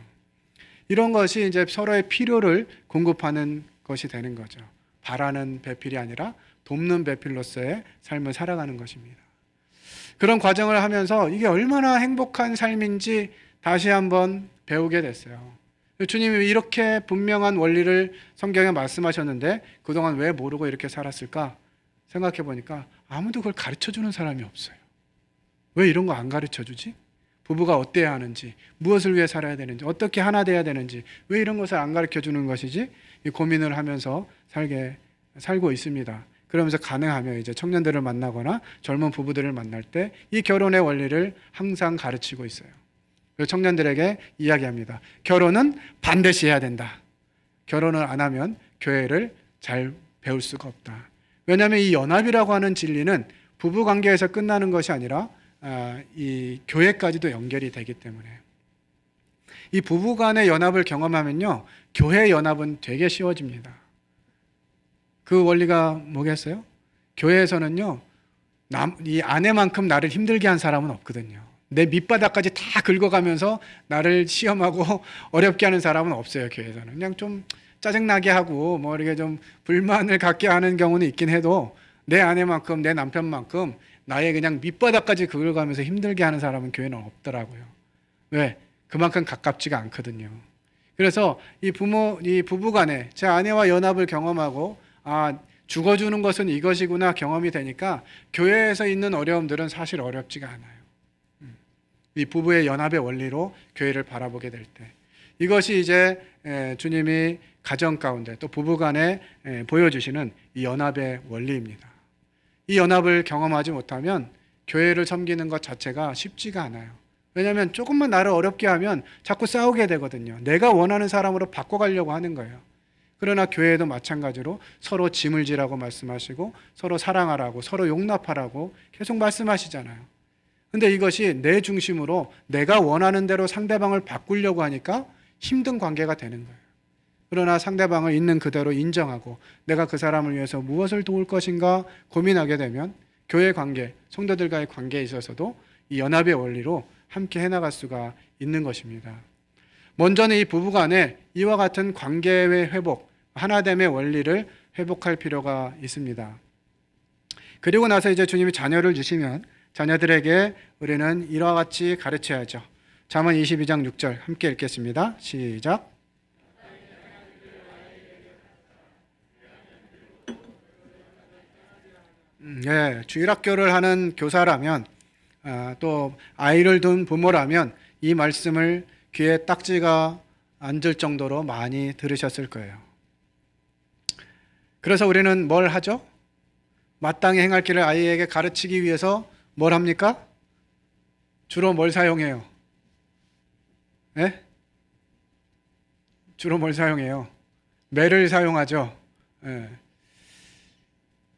이런 것이 이제 서로의 필요를 공급하는 것이 되는 거죠. 바라는 배필이 아니라 돕는 배필로서의 삶을 살아가는 것입니다. 그런 과정을 하면서 이게 얼마나 행복한 삶인지 다시 한번 배우게 됐어요. 주님이 이렇게 분명한 원리를 성경에 말씀하셨는데 그동안 왜 모르고 이렇게 살았을까 생각해 보니까 아무도 그걸 가르쳐주는 사람이 없어요. 왜 이런 거 안 가르쳐주지? 부부가 어때야 하는지, 무엇을 위해 살아야 되는지, 어떻게 하나 돼야 되는지, 왜 이런 것을 안 가르쳐주는 것이지? 이 고민을 하면서 살고 있습니다. 그러면서 가능하면 이제 청년들을 만나거나 젊은 부부들을 만날 때 이 결혼의 원리를 항상 가르치고 있어요. 그래서 청년들에게 이야기합니다. 결혼은 반드시 해야 된다. 결혼을 안 하면 교회를 잘 배울 수가 없다. 왜냐하면 이 연합이라고 하는 진리는 부부 관계에서 끝나는 것이 아니라 이 교회까지도 연결이 되기 때문에 이 부부 간의 연합을 경험하면요, 교회 연합은 되게 쉬워집니다. 그 원리가 뭐겠어요? 교회에서는요, 이 아내만큼 나를 힘들게 한 사람은 없거든요. 내 밑바닥까지 다 긁어가면서 나를 시험하고 어렵게 하는 사람은 없어요. 교회에서는 그냥 좀 짜증나게 하고 뭐 이렇게 좀 불만을 갖게 하는 경우는 있긴 해도 내 아내만큼 내 남편만큼 나의 그냥 밑바닥까지 긁어가면서 힘들게 하는 사람은 교회는 없더라고요. 왜? 그만큼 가깝지가 않거든요. 그래서 이 부부 간에 제 아내와 연합을 경험하고 죽어주는 것은 이것이구나 경험이 되니까 교회에서 있는 어려움들은 사실 어렵지가 않아요. 이 부부의 연합의 원리로 교회를 바라보게 될 때 이것이 이제 주님이 가정 가운데 또 부부 간에 보여주시는 이 연합의 원리입니다. 이 연합을 경험하지 못하면 교회를 섬기는 것 자체가 쉽지가 않아요. 왜냐하면 조금만 나를 어렵게 하면 자꾸 싸우게 되거든요. 내가 원하는 사람으로 바꿔가려고 하는 거예요. 그러나 교회도 마찬가지로 서로 짐을 지라고 말씀하시고 서로 사랑하라고 서로 용납하라고 계속 말씀하시잖아요. 근데 이것이 내 중심으로 내가 원하는 대로 상대방을 바꾸려고 하니까 힘든 관계가 되는 거예요. 그러나 상대방을 있는 그대로 인정하고 내가 그 사람을 위해서 무엇을 도울 것인가 고민하게 되면 교회 관계, 성도들과의 관계에 있어서도 이 연합의 원리로 함께 해나갈 수가 있는 것입니다. 먼저는 이 부부간에 이와 같은 관계의 회복, 하나됨의 원리를 회복할 필요가 있습니다. 그리고 나서 이제 주님이 자녀를 주시면 자녀들에게 우리는 이와 같이 가르쳐야죠. 잠언 22장 6절 함께 읽겠습니다. 시작. 주일학교를 하는 교사라면 또 아이를 둔 부모라면 이 말씀을 귀에 딱지가 앉을 정도로 많이 들으셨을 거예요. 그래서 우리는 뭘 하죠? 마땅히 행할 길을 아이에게 가르치기 위해서 뭘 합니까? 주로 뭘 사용해요? 예? 주로 뭘 사용해요? 매를 사용하죠. 예.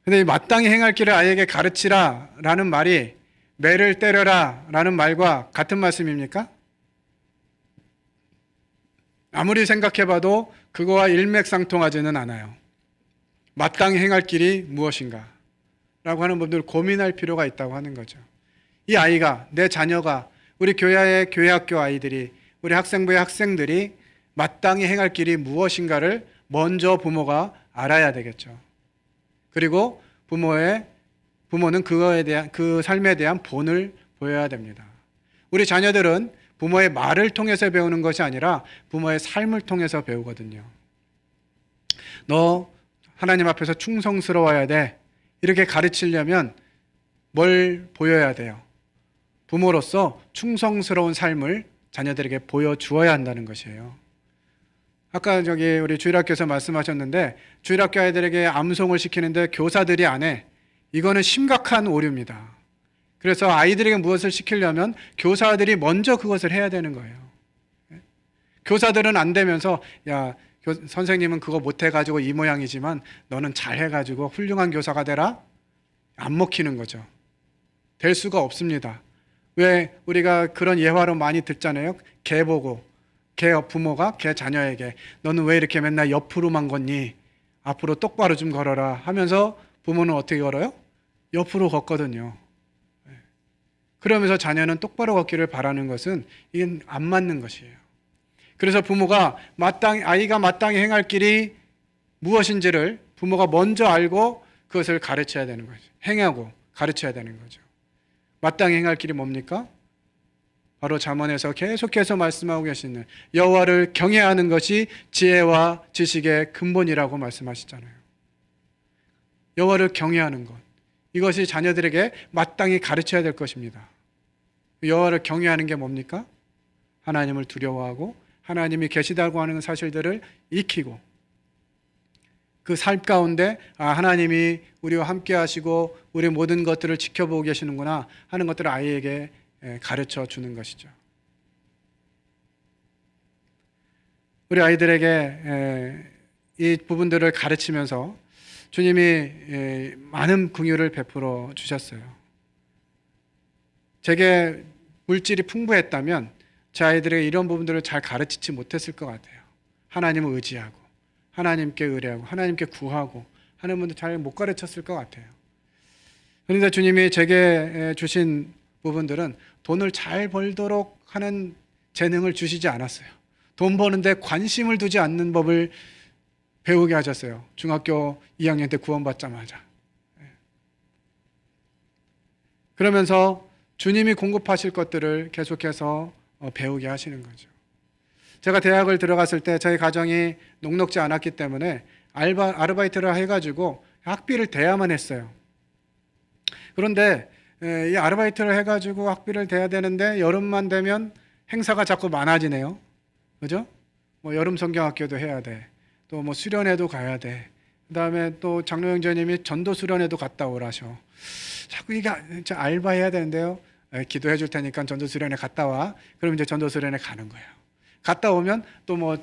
근데 이 마땅히 행할 길을 아이에게 가르치라 라는 말이 매를 때려라 라는 말과 같은 말씀입니까? 아무리 생각해봐도 그거와 일맥상통하지는 않아요. 마땅히 행할 길이 무엇인가? 라고 하는 분들 고민할 필요가 있다고 하는 거죠. 이 아이가, 내 자녀가, 우리 교회의 교회학교 아이들이, 우리 학생부의 학생들이 마땅히 행할 길이 무엇인가를 먼저 부모가 알아야 되겠죠. 그리고 부모는 그거에 대한, 그 삶에 대한 본을 보여야 됩니다. 우리 자녀들은 부모의 말을 통해서 배우는 것이 아니라 부모의 삶을 통해서 배우거든요. 너 하나님 앞에서 충성스러워야 돼. 이렇게 가르치려면 뭘 보여야 돼요? 부모로서 충성스러운 삶을 자녀들에게 보여주어야 한다는 것이에요. 아까 우리 주일학교에서 말씀하셨는데 주일학교 아이들에게 암송을 시키는데 교사들이 안 해. 이거는 심각한 오류입니다. 그래서 아이들에게 무엇을 시키려면 교사들이 먼저 그것을 해야 되는 거예요. 교사들은 안 되면서 야, 선생님은 그거 못 해가지고 이 모양이지만 너는 잘 해가지고 훌륭한 교사가 되라? 안 먹히는 거죠. 될 수가 없습니다. 왜 우리가 그런 예화로 많이 듣잖아요. 개 보고 개 부모가 개 자녀에게 너는 왜 이렇게 맨날 옆으로만 걷니? 앞으로 똑바로 좀 걸어라 하면서 부모는 어떻게 걸어요? 옆으로 걷거든요. 그러면서 자녀는 똑바로 걷기를 바라는 것은 이게 안 맞는 것이에요. 그래서 부모가 아이가 마땅히 행할 길이 무엇인지를 부모가 먼저 알고 그것을 가르쳐야 되는 거죠. 행하고 가르쳐야 되는 거죠. 마땅히 행할 길이 뭡니까? 바로 잠언에서 계속해서 말씀하고 계시는 여호와를 경외하는 것이 지혜와 지식의 근본이라고 말씀하시잖아요. 여호와를 경외하는 것. 이것이 자녀들에게 마땅히 가르쳐야 될 것입니다. 여호와를 경외하는 게 뭡니까? 하나님을 두려워하고 하나님이 계시다고 하는 사실들을 익히고 그 삶 가운데 하나님이 우리와 함께 하시고 우리 모든 것들을 지켜보고 계시는구나 하는 것들을 아이에게 가르쳐 주는 것이죠. 우리 아이들에게 이 부분들을 가르치면서 주님이 많은 긍휼을 베풀어 주셨어요. 제게 물질이 풍부했다면 제 아이들에게 이런 부분들을 잘 가르치지 못했을 것 같아요. 하나님을 의지하고 하나님께 의뢰하고 하나님께 구하고 하는 분들 잘 못 가르쳤을 것 같아요. 그런데 주님이 제게 주신 부분들은 돈을 잘 벌도록 하는 재능을 주시지 않았어요. 돈 버는데 관심을 두지 않는 법을 배우게 하셨어요. 중학교 2학년 때 구원받자마자. 그러면서 주님이 공급하실 것들을 계속해서 배우게 하시는 거죠. 제가 대학을 들어갔을 때 저희 가정이 녹록지 않았기 때문에 아르바이트를 해가지고 학비를 대야만 했어요. 그런데 이 아르바이트를 해가지고 학비를 대야 되는데 여름만 되면 행사가 자꾸 많아지네요. 그죠? 뭐 여름 성경학교도 해야 돼. 또 뭐 수련회도 가야 돼. 그 다음에 또 장로 형제님이 전도 수련회도 갔다 오라셔. 자꾸 이게 알바해야 되는데요. 기도해 줄 테니까 전도 수련회 갔다 와. 그럼 이제 전도 수련회 가는 거예요. 갔다 오면 또 뭐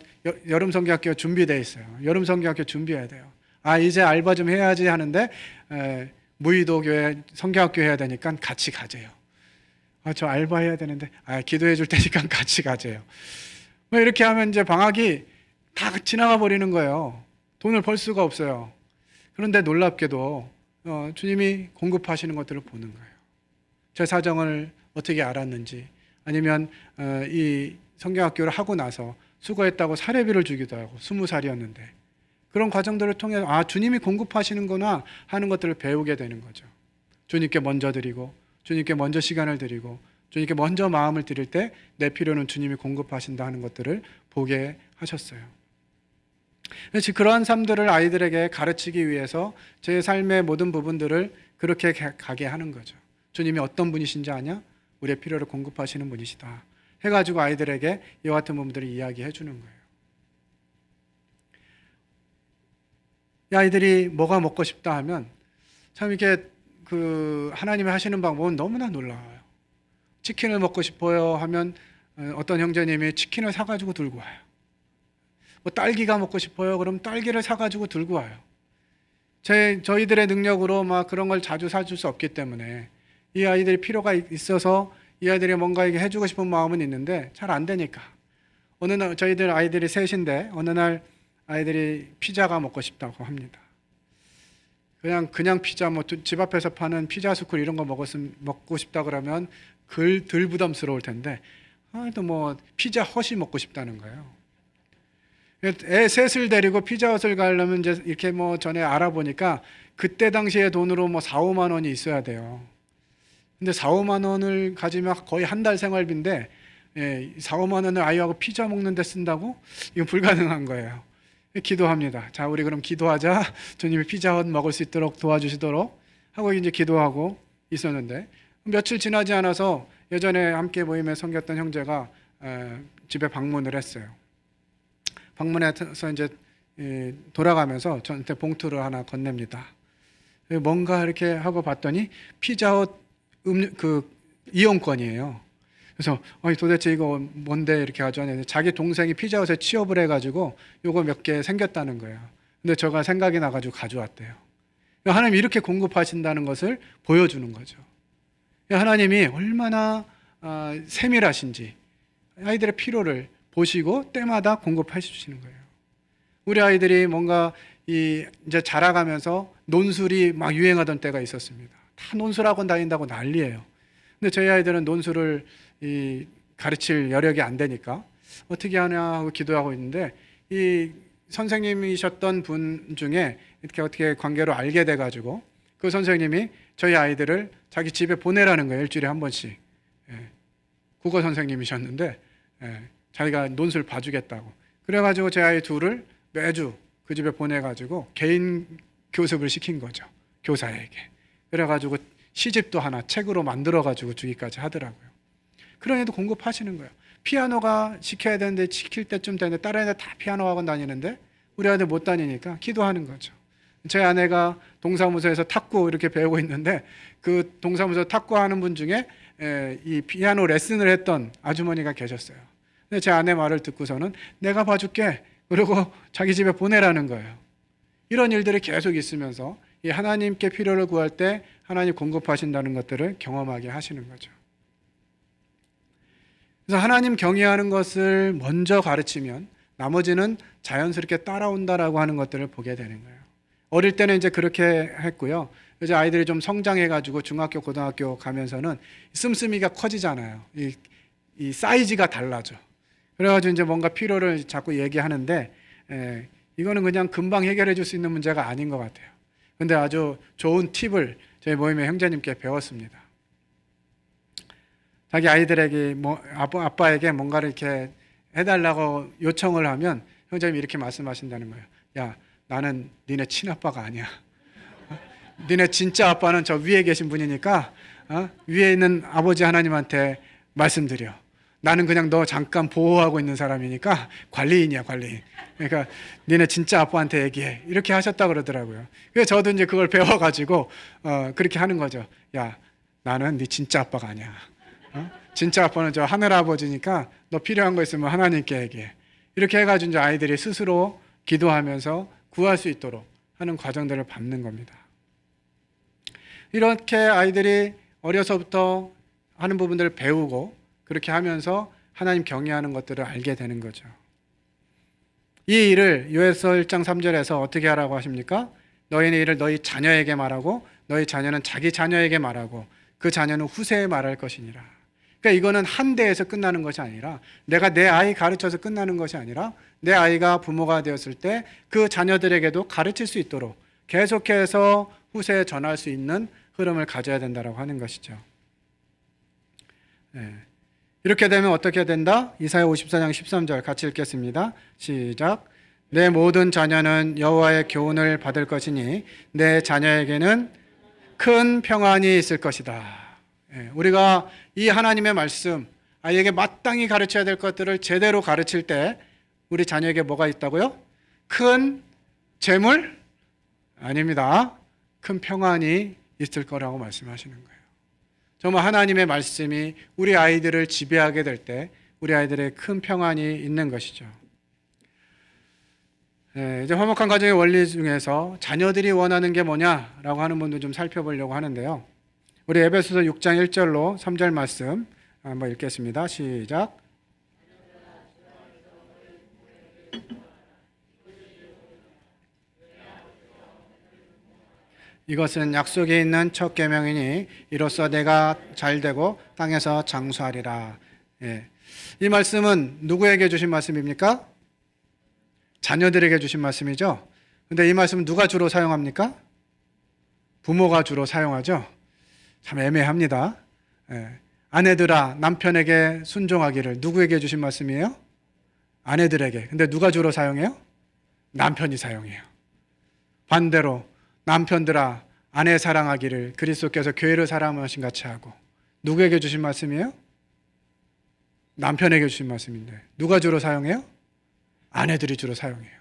여름 성경학교 준비돼 있어요. 여름 성경학교 준비해야 돼요. 이제 알바 좀 해야지 하는데 무의도 교회 성경학교 해야 되니까 같이 가재요. 저 알바 해야 되는데 기도해 줄 테니까 같이 가재요. 뭐 이렇게 하면 이제 방학이 다 지나가 버리는 거예요. 돈을 벌 수가 없어요. 그런데 놀랍게도 주님이 공급하시는 것들을 보는 거예요. 제 사정을 어떻게 알았는지 아니면 이 성경학교를 하고 나서 수고했다고 사례비를 주기도 하고 20살이었는데 그런 과정들을 통해 주님이 공급하시는구나 하는 것들을 배우게 되는 거죠. 주님께 먼저 드리고 주님께 먼저 시간을 드리고 주님께 먼저 마음을 드릴 때 내 필요는 주님이 공급하신다 하는 것들을 보게 하셨어요. 그래서 그러한 삶들을 아이들에게 가르치기 위해서 제 삶의 모든 부분들을 그렇게 가게 하는 거죠. 주님이 어떤 분이신지 아냐? 우리의 필요를 공급하시는 분이시다 해가지고 아이들에게 이와 같은 부분들을 이야기해 주는 거예요. 이 아이들이 뭐가 먹고 싶다 하면 참 이게 그 하나님이 하시는 방법은 너무나 놀라워요. 치킨을 먹고 싶어요 하면 어떤 형제님이 치킨을 사가지고 들고 와요. 뭐 딸기가 먹고 싶어요 그럼 딸기를 사가지고 들고 와요. 저희들의 능력으로 막 그런 걸 자주 사줄 수 없기 때문에 이 아이들이 필요가 있어서 이 아이들이 뭔가 이게 해주고 싶은 마음은 있는데 잘 안 되니까 어느 날 저희들 아이들이 셋인데 어느 날 아이들이 피자가 먹고 싶다고 합니다. 그냥 피자 뭐 집 앞에서 파는 피자 스쿨 이런 거 먹고 싶다 그러면 덜 부담스러울 텐데 또 뭐 피자 헛이 먹고 싶다는 거예요. 애 셋을 데리고 피자 헛을 가려면 이제 이렇게 뭐 전에 알아보니까 그때 당시에 돈으로 뭐 4, 5만 원이 있어야 돼요. 근데 4, 5만 원을 가지면 거의 한 달 생활비인데 4, 5만 원을 아이하고 피자 먹는 데 쓴다고? 이건 불가능한 거예요. 기도합니다. 자, 우리 그럼 기도하자. 주님이 피자 헛 먹을 수 있도록 도와주시도록 하고 이제 기도하고 있었는데 며칠 지나지 않아서 예전에 함께 모임에 섬겼던 형제가 집에 방문을 했어요. 방문해서 이제 돌아가면서 저한테 봉투를 하나 건넵니다. 뭔가 이렇게 하고 봤더니 피자헛 이용권이에요. 그래서 도대체 이거 뭔데 이렇게 가져왔는데 자기 동생이 피자헛에 취업을 해가지고 요거 몇 개 생겼다는 거예요. 근데 제가 생각이 나가지고 가져왔대요. 하나님이 이렇게 공급하신다는 것을 보여주는 거죠. 하나님이 얼마나 세밀하신지 아이들의 필요를 보시고 때마다 공급해 주시는 거예요. 우리 아이들이 뭔가 이제 자라가면서 논술이 막 유행하던 때가 있었습니다. 다 논술학원 다닌다고 난리예요. 근데 저희 아이들은 논술을 가르칠 여력이 안 되니까 어떻게 하냐 하고 기도하고 있는데 이 선생님이셨던 분 중에 이렇게 어떻게 관계로 알게 돼가지고 그 선생님이 저희 아이들을 자기 집에 보내라는 거예요. 일주일에 한 번씩. 국어 선생님이셨는데 자기가 논술 봐주겠다고. 그래가지고 제 아이 둘을 매주 그 집에 보내가지고 개인 교습을 시킨 거죠. 교사에게. 그래가지고 시집도 하나 책으로 만들어가지고 주기까지 하더라고요. 그런 애도 공급하시는 거예요. 피아노가 시켜야 되는데 시킬 때쯤 되는데 다른 애들 다 피아노 학원 다니는데 우리 아들 못 다니니까 기도하는 거죠. 제 아내가 동사무소에서 탁구 이렇게 배우고 있는데 그 동사무소 탁구하는 분 중에 이 피아노 레슨을 했던 아주머니가 계셨어요. 근데 제 아내 말을 듣고서는 내가 봐줄게. 그리고 자기 집에 보내라는 거예요. 이런 일들이 계속 있으면서 이 하나님께 필요를 구할 때 하나님 공급하신다는 것들을 경험하게 하시는 거죠. 그래서 하나님 경외하는 것을 먼저 가르치면 나머지는 자연스럽게 따라온다라고 하는 것들을 보게 되는 거예요. 어릴 때는 이제 그렇게 했고요. 이제 아이들이 좀 성장해가지고 중학교, 고등학교 가면서는 씀씀이가 커지잖아요. 이 사이즈가 달라져. 그래가지고 이제 뭔가 필요를 자꾸 얘기하는데 이거는 그냥 금방 해결해 줄 수 있는 문제가 아닌 것 같아요. 근데 아주 좋은 팁을 저희 모임의 형제님께 배웠습니다. 자기 아이들에게 아빠에게 뭔가를 이렇게 해달라고 요청을 하면 형제님이 이렇게 말씀하신다는 거예요. 야, 나는 니네 친아빠가 아니야. 니네 진짜 아빠는 저 위에 계신 분이니까 위에 있는 아버지 하나님한테 말씀드려. 나는 그냥 너 잠깐 보호하고 있는 사람이니까 관리인이야, 관리인. 그러니까 니네 진짜 아빠한테 얘기해. 이렇게 하셨다 그러더라고요. 그래서 저도 이제 그걸 배워가지고 그렇게 하는 거죠. 야, 나는 네 진짜 아빠가 아니야. 진짜 아빠는 저 하늘 아버지니까 너 필요한 거 있으면 하나님께 얘기해. 이렇게 해가지고 이제 아이들이 스스로 기도하면서 구할 수 있도록 하는 과정들을 밟는 겁니다. 이렇게 아이들이 어려서부터 하는 부분들을 배우고 그렇게 하면서 하나님 경외하는 것들을 알게 되는 거죠. 이 일을 요에서 1장 3절에서 어떻게 하라고 하십니까? 너희는 이를 너희 자녀에게 말하고 너희 자녀는 자기 자녀에게 말하고 그 자녀는 후세에 말할 것이니라. 그러니까 이거는 한 대에서 끝나는 것이 아니라 내가 내 아이 가르쳐서 끝나는 것이 아니라 내 아이가 부모가 되었을 때 그 자녀들에게도 가르칠 수 있도록 계속해서 후세에 전할 수 있는 흐름을 가져야 된다고 하는 것이죠. 이렇게 되면 어떻게 된다? 이사야 54장 13절 같이 읽겠습니다. 시작. 내 모든 자녀는 여호와의 교훈을 받을 것이니 내 자녀에게는 큰 평안이 있을 것이다. 우리가 이 하나님의 말씀, 아이에게 마땅히 가르쳐야 될 것들을 제대로 가르칠 때 우리 자녀에게 뭐가 있다고요? 큰 재물, 아닙니다. 큰 평안이 있을 거라고 말씀하시는 거예요. 정말 하나님의 말씀이 우리 아이들을 지배하게 될 때 우리 아이들의 큰 평안이 있는 것이죠. 이제 화목한 가정의 원리 중에서 자녀들이 원하는 게 뭐냐라고 하는 분도 좀 살펴보려고 하는데요. 우리 에베소서 6장 1절로 3절 말씀 한번 읽겠습니다. 시작. 이것은 약속이 있는 첫 계명이니 이로써 내가 잘되고 땅에서 장수하리라. 예. 이 말씀은 누구에게 주신 말씀입니까? 자녀들에게 주신 말씀이죠. 근데 이 말씀은 누가 주로 사용합니까? 부모가 주로 사용하죠. 참 애매합니다. 예. 아내들아 남편에게 순종하기를 누구에게 주신 말씀이에요? 아내들에게. 근데 누가 주로 사용해요? 남편이 사용해요. 반대로 남편들아 아내 사랑하기를 그리스도께서 교회를 사랑하신 같이 하고. 누구에게 주신 말씀이에요? 남편에게 주신 말씀인데 누가 주로 사용해요? 아내들이 주로 사용해요.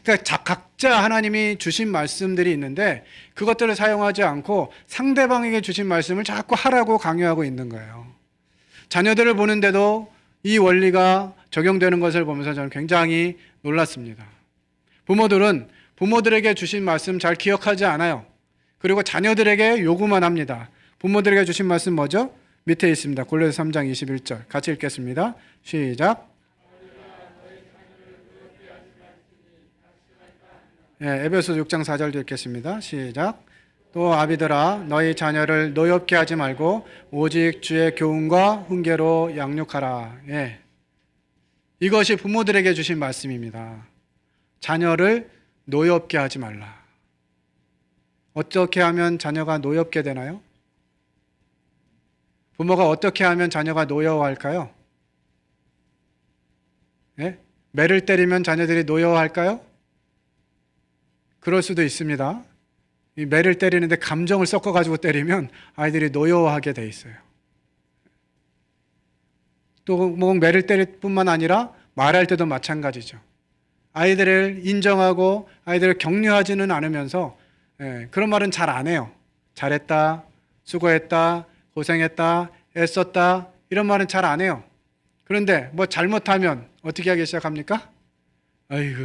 그러니까 각자 하나님이 주신 말씀들이 있는데 그것들을 사용하지 않고 상대방에게 주신 말씀을 자꾸 하라고 강요하고 있는 거예요. 자녀들을 보는데도 이 원리가 적용되는 것을 보면서 저는 굉장히 놀랐습니다. 부모들은 부모들에게 주신 말씀 잘 기억하지 않아요. 그리고 자녀들에게 요구만 합니다. 부모들에게 주신 말씀 뭐죠? 밑에 있습니다. 골로새 3장 21절 같이 읽겠습니다. 시작. 에베소 6장 4절도 읽겠습니다. 시작. 또 아비들아 너희 자녀를 노엽게 하지 말고 오직 주의 교훈과 훈계로 양육하라. 이것이 부모들에게 주신 말씀입니다. 자녀를 노엽게 하지 말라. 어떻게 하면 자녀가 노엽게 되나요? 부모가 어떻게 하면 자녀가 노여워할까요? 매를 때리면 자녀들이 노여워할까요? 그럴 수도 있습니다. 이 매를 때리는데 감정을 섞어가지고 때리면 아이들이 노여워하게 돼 있어요. 또 뭐 매를 때릴 뿐만 아니라 말할 때도 마찬가지죠. 아이들을 인정하고 아이들을 격려하지는 않으면서 그런 말은 잘 안 해요. 잘했다, 수고했다, 고생했다, 애썼다 이런 말은 잘 안 해요. 그런데 뭐 잘못하면 어떻게 하기 시작합니까? 아이고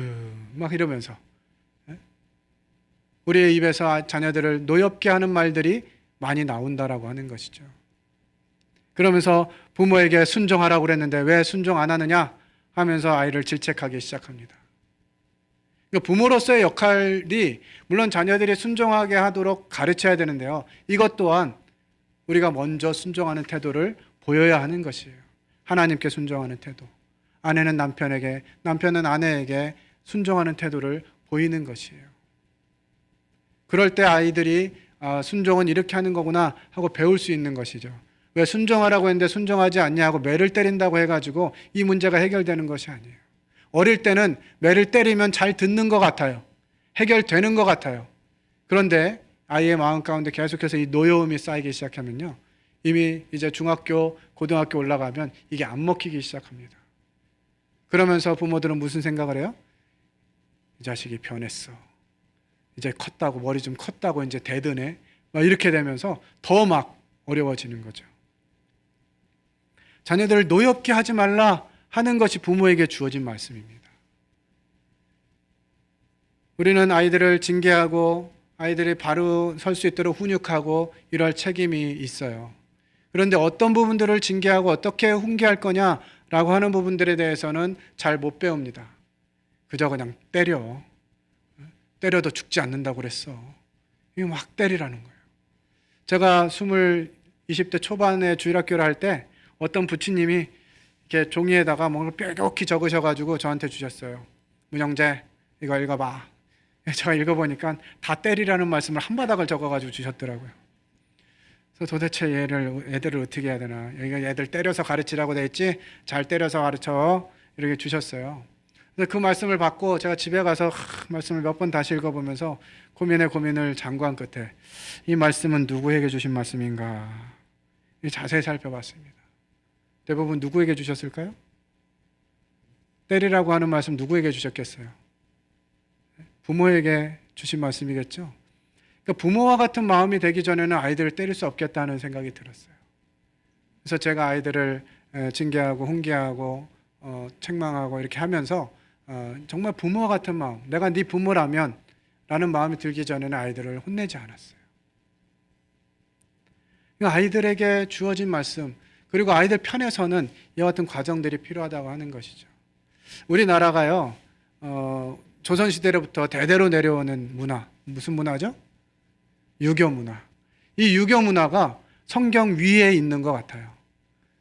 막 이러면서 우리의 입에서 자녀들을 노엽게 하는 말들이 많이 나온다라고 하는 것이죠. 그러면서 부모에게 순종하라고 그랬는데 왜 순종 안 하느냐 하면서 아이를 질책하기 시작합니다. 부모로서의 역할이 물론 자녀들이 순종하게 하도록 가르쳐야 되는데요. 이것 또한 우리가 먼저 순종하는 태도를 보여야 하는 것이에요. 하나님께 순종하는 태도. 아내는 남편에게, 남편은 아내에게 순종하는 태도를 보이는 것이에요. 그럴 때 아이들이 순종은 이렇게 하는 거구나 하고 배울 수 있는 것이죠. 왜 순종하라고 했는데 순종하지 않냐 하고 매를 때린다고 해가지고 이 문제가 해결되는 것이 아니에요. 어릴 때는 매를 때리면 잘 듣는 것 같아요. 해결되는 것 같아요. 그런데 아이의 마음 가운데 계속해서 이 노여움이 쌓이기 시작하면요. 이미 이제 중학교, 고등학교 올라가면 이게 안 먹히기 시작합니다. 그러면서 부모들은 무슨 생각을 해요? 이 자식이 변했어. 이제 컸다고, 머리 좀 컸다고 이제 대드네. 막 이렇게 되면서 더 막 어려워지는 거죠. 자녀들을 노엽게 하지 말라 하는 것이 부모에게 주어진 말씀입니다. 우리는 아이들을 징계하고 아이들이 바로 설 수 있도록 훈육하고 이럴 책임이 있어요. 그런데 어떤 부분들을 징계하고 어떻게 훈계할 거냐라고 하는 부분들에 대해서는 잘 못 배웁니다. 그저 그냥 때려. 때려도 죽지 않는다고 그랬어. 이거 막 때리라는 거예요. 제가 20대 초반에 주일학교를 할 때 어떤 부치님이 이렇게 종이에다가 뭔가 뾰족히 적으셔가지고 저한테 주셨어요. 문영재 이거 읽어봐. 제가 읽어보니까 다 때리라는 말씀을 한 바닥을 적어가지고 주셨더라고요. 그래서 도대체 애들을 어떻게 해야 되나. 여기가 애들 때려서 가르치라고 돼 있지 잘 때려서 가르쳐 이렇게 주셨어요. 그래서 그 말씀을 받고 제가 집에 가서 말씀을 몇 번 다시 읽어보면서 고민을 장구한 끝에 이 말씀은 누구에게 주신 말씀인가 자세히 살펴봤습니다. 대부분 누구에게 주셨을까요? 때리라고 하는 말씀 누구에게 주셨겠어요? 부모에게 주신 말씀이겠죠. 그러니까 부모와 같은 마음이 되기 전에는 아이들을 때릴 수 없겠다는 생각이 들었어요. 그래서 제가 아이들을 징계하고 훈계하고 책망하고 이렇게 하면서 정말 부모와 같은 마음, 내가 네 부모라면 라는 마음이 들기 전에는 아이들을 혼내지 않았어요. 그러니까 아이들에게 주어진 말씀, 그리고 아이들 편에서는 이와 같은 과정들이 필요하다고 하는 것이죠. 우리나라가요, 조선시대로부터 대대로 내려오는 문화, 무슨 문화죠? 유교 문화. 이 유교 문화가 성경 위에 있는 것 같아요.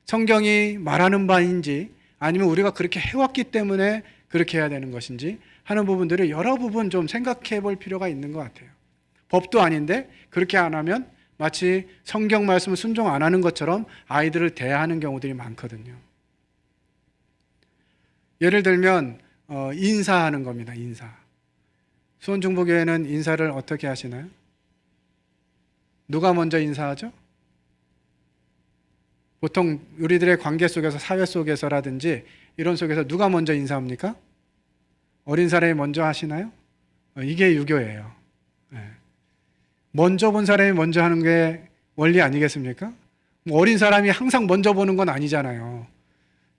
성경이 말하는 바인지 아니면 우리가 그렇게 해왔기 때문에 그렇게 해야 되는 것인지 하는 부분들을 여러 부분 좀 생각해 볼 필요가 있는 것 같아요. 법도 아닌데 그렇게 안 하면 마치 성경 말씀을 순종 안 하는 것처럼 아이들을 대하는 경우들이 많거든요. 예를 들면 인사하는 겁니다. 인사. 수원중보교회는 인사를 어떻게 하시나요? 누가 먼저 인사하죠? 보통 우리들의 관계 속에서, 사회 속에서라든지 이런 속에서 누가 먼저 인사합니까? 어린 사람이 먼저 하시나요? 이게 유교예요. 먼저 본 사람이 먼저 하는 게 원리 아니겠습니까? 어린 사람이 항상 먼저 보는 건 아니잖아요.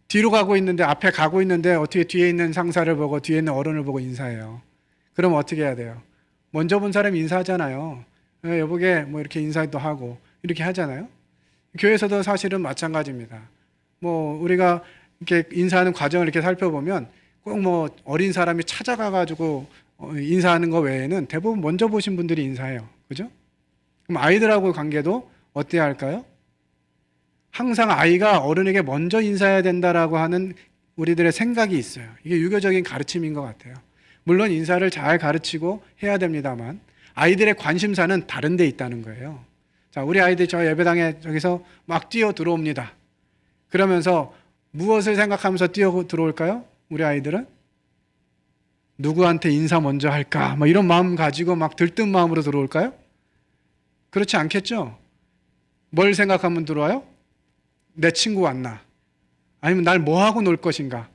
뒤로 가고 있는데, 앞에 가고 있는데 어떻게 뒤에 있는 상사를 보고 뒤에 있는 어른을 보고 인사해요? 그럼 어떻게 해야 돼요? 먼저 본 사람이 인사하잖아요. 여보게 뭐 이렇게 인사도 하고 이렇게 하잖아요. 교회에서도 사실은 마찬가지입니다. 우리가 이렇게 인사하는 과정을 이렇게 살펴보면 꼭 어린 사람이 찾아가 가지고 인사하는 거 외에는 대부분 먼저 보신 분들이 인사해요. 그죠? 그럼 아이들하고 관계도 어때야 할까요? 항상 아이가 어른에게 먼저 인사해야 된다라고 하는 우리들의 생각이 있어요. 이게 유교적인 가르침인 것 같아요. 물론 인사를 잘 가르치고 해야 됩니다만 아이들의 관심사는 다른 데 있다는 거예요. 자, 우리 아이들이 저 예배당에 저기서 막 뛰어 들어옵니다. 그러면서 무엇을 생각하면서 뛰어 들어올까요? 우리 아이들은 누구한테 인사 먼저 할까? 이런 마음 가지고 막 들뜬 마음으로 들어올까요? 그렇지 않겠죠? 뭘 생각하면 들어와요? 내 친구 왔나? 아니면 날 뭐 하고 놀 것인가?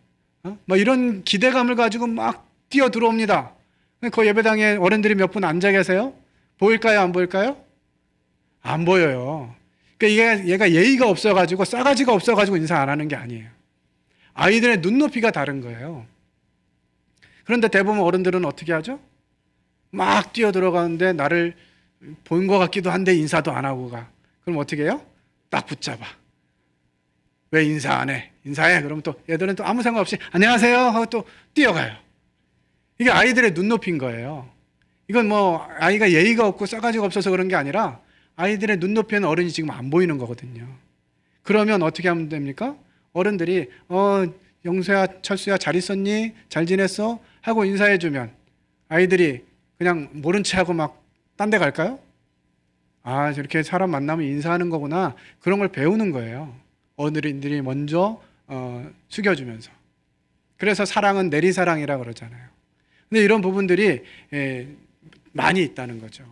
이런 기대감을 가지고 막 뛰어 들어옵니다. 그 예배당에 어른들이 몇 분 앉아 계세요? 보일까요? 안 보일까요? 안 보여요. 그러니까 얘가 예의가 없어가지고 싸가지가 없어가지고 인사 안 하는 게 아니에요. 아이들의 눈높이가 다른 거예요. 그런데 대부분 어른들은 어떻게 하죠? 막 뛰어 들어가는데 나를 본 것 같기도 한데 인사도 안 하고 가. 그럼 어떻게 해요? 딱 붙잡아. 왜 인사 안 해? 인사해. 그럼 또 얘들은 또 아무 생각 없이 안녕하세요 하고 또 뛰어가요. 이게 아이들의 눈높이인 거예요. 이건 아이가 예의가 없고 싸가지가 없어서 그런 게 아니라 아이들의 눈높이에는 어른이 지금 안 보이는 거거든요. 그러면 어떻게 하면 됩니까? 어른들이 영수야, 철수야 잘 있었니? 잘 지냈어? 하고 인사해 주면 아이들이 그냥 모른 채 하고 막 딴 데 갈까요? 아, 저렇게 사람 만나면 인사하는 거구나. 그런 걸 배우는 거예요. 어른들이 먼저 숙여주면서. 그래서 사랑은 내리사랑이라 그러잖아요. 근데 이런 부분들이 많이 있다는 거죠.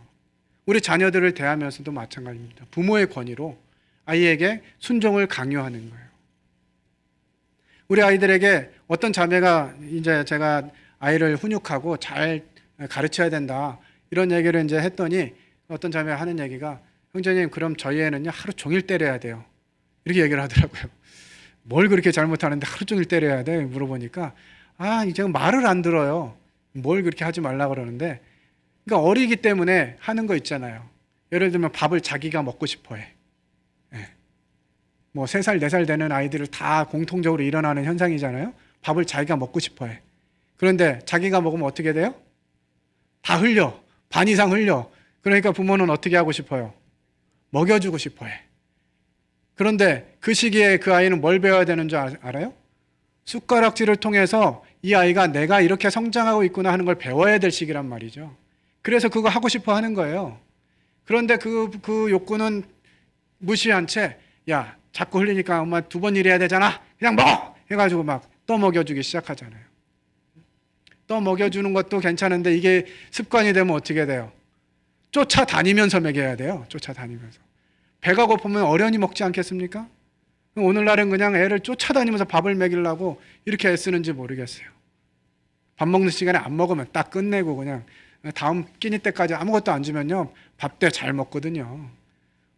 우리 자녀들을 대하면서도 마찬가지입니다. 부모의 권위로 아이에게 순종을 강요하는 거예요. 우리 아이들에게 어떤 자매가 이제 제가 아이를 훈육하고 잘 가르쳐야 된다 이런 얘기를 이제 했더니 어떤 자매가 하는 얘기가 형제님 그럼 저희 애는요 하루 종일 때려야 돼요. 이렇게 얘기를 하더라고요. 뭘 그렇게 잘못하는데 하루 종일 때려야 돼? 물어보니까 이제 말을 안 들어요. 뭘 그렇게 하지 말라 그러는데 그러니까 어리기 때문에 하는 거 있잖아요. 예를 들면 밥을 자기가 먹고 싶어 해. 3살, 4살 되는 아이들을 다 공통적으로 일어나는 현상이잖아요. 밥을 자기가 먹고 싶어 해. 그런데 자기가 먹으면 어떻게 돼요? 다 흘려. 반 이상 흘려. 그러니까 부모는 어떻게 하고 싶어요? 먹여주고 싶어 해. 그런데 그 시기에 그 아이는 뭘 배워야 되는 줄 알아요? 숟가락질을 통해서 이 아이가 내가 이렇게 성장하고 있구나 하는 걸 배워야 될 시기란 말이죠. 그래서 그거 하고 싶어 하는 거예요. 그런데 그 욕구는 무시한 채 야, 자꾸 흘리니까 엄마 2번 일해야 되잖아. 그냥 먹어! 해가지고 막 떠먹여주기 시작하잖아요. 떠먹여주는 것도 괜찮은데 이게 습관이 되면 어떻게 돼요? 쫓아다니면서 먹여야 돼요. 쫓아다니면서. 배가 고프면 어련히 먹지 않겠습니까? 오늘날은 그냥 애를 쫓아다니면서 밥을 먹이려고 이렇게 애쓰는지 모르겠어요. 밥 먹는 시간에 안 먹으면 딱 끝내고 그냥 다음 끼니 때까지 아무것도 안 주면요 밥때 잘 먹거든요.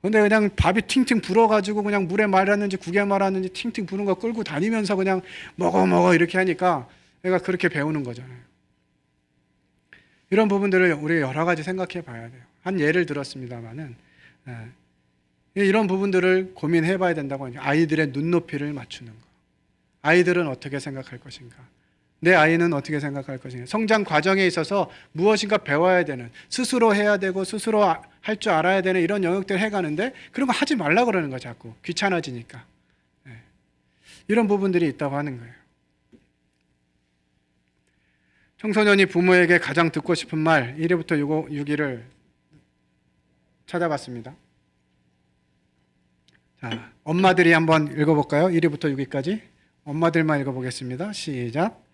근데 그냥 밥이 팅팅 불어가지고 그냥 물에 말았는지 국에 말았는지 팅팅 부는 거 끌고 다니면서 그냥 먹어 이렇게 하니까 애가 그렇게 배우는 거잖아요. 이런 부분들을 우리 여러 가지 생각해 봐야 돼요. 한 예를 들었습니다만은 이런 부분들을 고민해 봐야 된다고 하죠. 아이들의 눈높이를 맞추는 거. 아이들은 어떻게 생각할 것인가? 내 아이는 어떻게 생각할 것인가? 성장 과정에 있어서 무엇인가 배워야 되는, 스스로 해야 되고 스스로 할 줄 알아야 되는 이런 영역들을 해가는데 그런 거 하지 말라 그러는 거야. 자꾸 귀찮아지니까. 이런 부분들이 있다고 하는 거예요. 청소년이 부모에게 가장 듣고 싶은 말 1위부터 6위를 찾아봤습니다. 자, 엄마들이 한번 읽어볼까요? 1위부터 6위까지 엄마들만 읽어보겠습니다. 시작.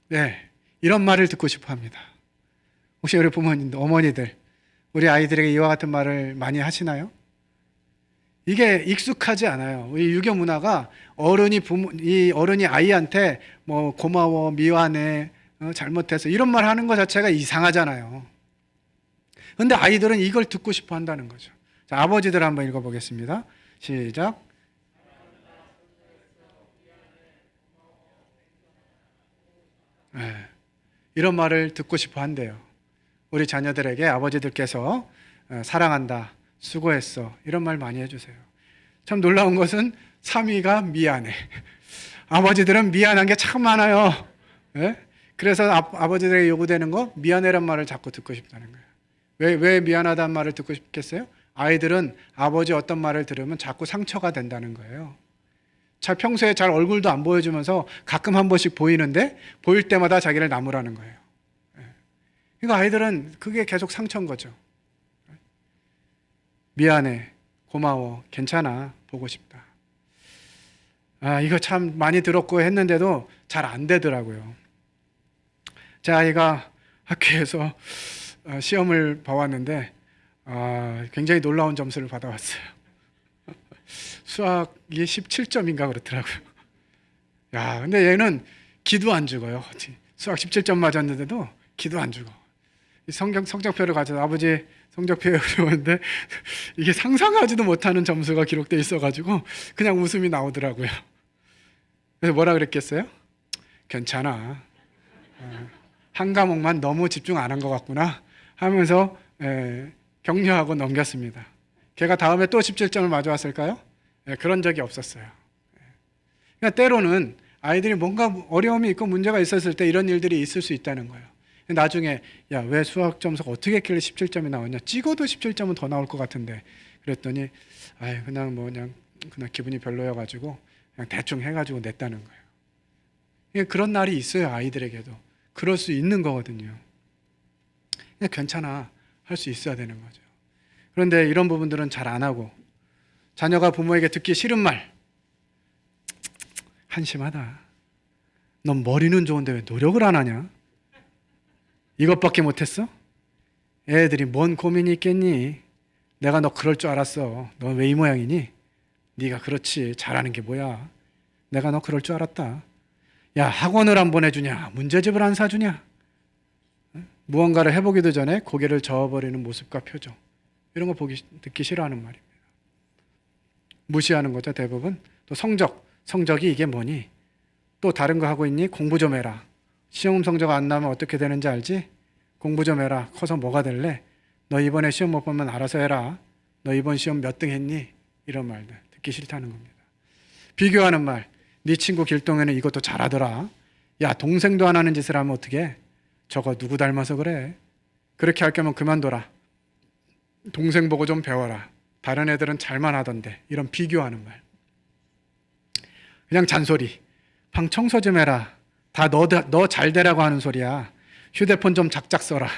네, 이런 말을 듣고 싶어 합니다. 혹시 우리 부모님들, 어머니들 우리 아이들에게 이와 같은 말을 많이 하시나요? 이게 익숙하지 않아요. 우리 유교 문화가 어른이 아이한테 뭐 고마워, 미안해, 잘못해서 이런 말 하는 것 자체가 이상하잖아요. 근데 아이들은 이걸 듣고 싶어 한다는 거죠. 자, 아버지들 한번 읽어보겠습니다. 시작. 네, 이런 말을 듣고 싶어 한대요. 우리 자녀들에게 아버지들께서 사랑한다, 수고했어 이런 말 많이 해주세요. 참 놀라운 것은 3위가 미안해. 아버지들은 미안한 게 참 많아요. 네? 그래서 아버지들에게 요구되는 거 미안해란 말을 자꾸 듣고 싶다는 거예요. 왜 미안하다는 말을 듣고 싶겠어요? 아이들은 아버지 어떤 말을 들으면 자꾸 상처가 된다는 거예요. 평소에 잘 얼굴도 안 보여주면서 가끔 한 번씩 보이는데 보일 때마다 자기를 나무라는 거예요. 그러니까 아이들은 그게 계속 상처인 거죠. 미안해, 고마워, 괜찮아, 보고 싶다. 이거 참 많이 들었고 했는데도 잘 안 되더라고요. 제 아이가 학교에서 시험을 봐왔는데 굉장히 놀라운 점수를 받아왔어요. 수학이 17점인가 그렇더라고요. 야, 근데 얘는 기도 안 죽어요. 수학 17점 맞았는데도 기도 안 죽어. 성적표를 가져서 아버지 성적표에 그러는데 이게 상상하지도 못하는 점수가 기록돼 있어가지고 그냥 웃음이 나오더라고요. 그래서 뭐라 그랬겠어요? 괜찮아. 한 과목만 너무 집중 안 한 것 같구나 하면서 격려하고 넘겼습니다. 걔가 다음에 또 17점을 맞아왔을까요? 그런 적이 없었어요. 그러니까 때로는 아이들이 뭔가 어려움이 있고 문제가 있었을 때 이런 일들이 있을 수 있다는 거예요. 나중에 야, 왜 수학 점수가 어떻게 했길래 17점이 나왔냐? 찍어도 17점은 더 나올 것 같은데 그랬더니 그냥 기분이 별로여가지고 그냥 대충 해가지고 냈다는 거예요. 그런 날이 있어요. 아이들에게도 그럴 수 있는 거거든요. 그냥 괜찮아 할 수 있어야 되는 거죠. 그런데 이런 부분들은 잘 안 하고 자녀가 부모에게 듣기 싫은 말 한심하다. 넌 머리는 좋은데 왜 노력을 안 하냐? 이것밖에 못했어? 애들이 뭔 고민이 있겠니? 내가 너 그럴 줄 알았어. 너 왜 이 모양이니? 네가 그렇지 잘하는 게 뭐야? 내가 너 그럴 줄 알았다. 야, 학원을 안 보내주냐? 문제집을 안 사주냐? 무언가를 해보기도 전에 고개를 저어버리는 모습과 표정 이런 거 듣기 싫어하는 말입니다. 무시하는 거죠 대부분. 또 성적이 이게 뭐니? 또 다른 거 하고 있니? 공부 좀 해라. 시험 성적 안 나오면 어떻게 되는지 알지? 공부 좀 해라. 커서 뭐가 될래? 너 이번에 시험 못 보면 알아서 해라. 너 이번 시험 몇 등 했니? 이런 말들 듣기 싫다는 겁니다. 비교하는 말. 네 친구 길동에는 이것도 잘하더라. 야, 동생도 안 하는 짓을 하면 어떡해? 저거 누구 닮아서 그래? 그렇게 할 거면 그만둬라. 동생 보고 좀 배워라. 다른 애들은 잘만 하던데. 이런 비교하는 말. 그냥 잔소리. 방 청소 좀 해라. 다 너 잘 되라고 하는 소리야. 휴대폰 좀 작작 써라.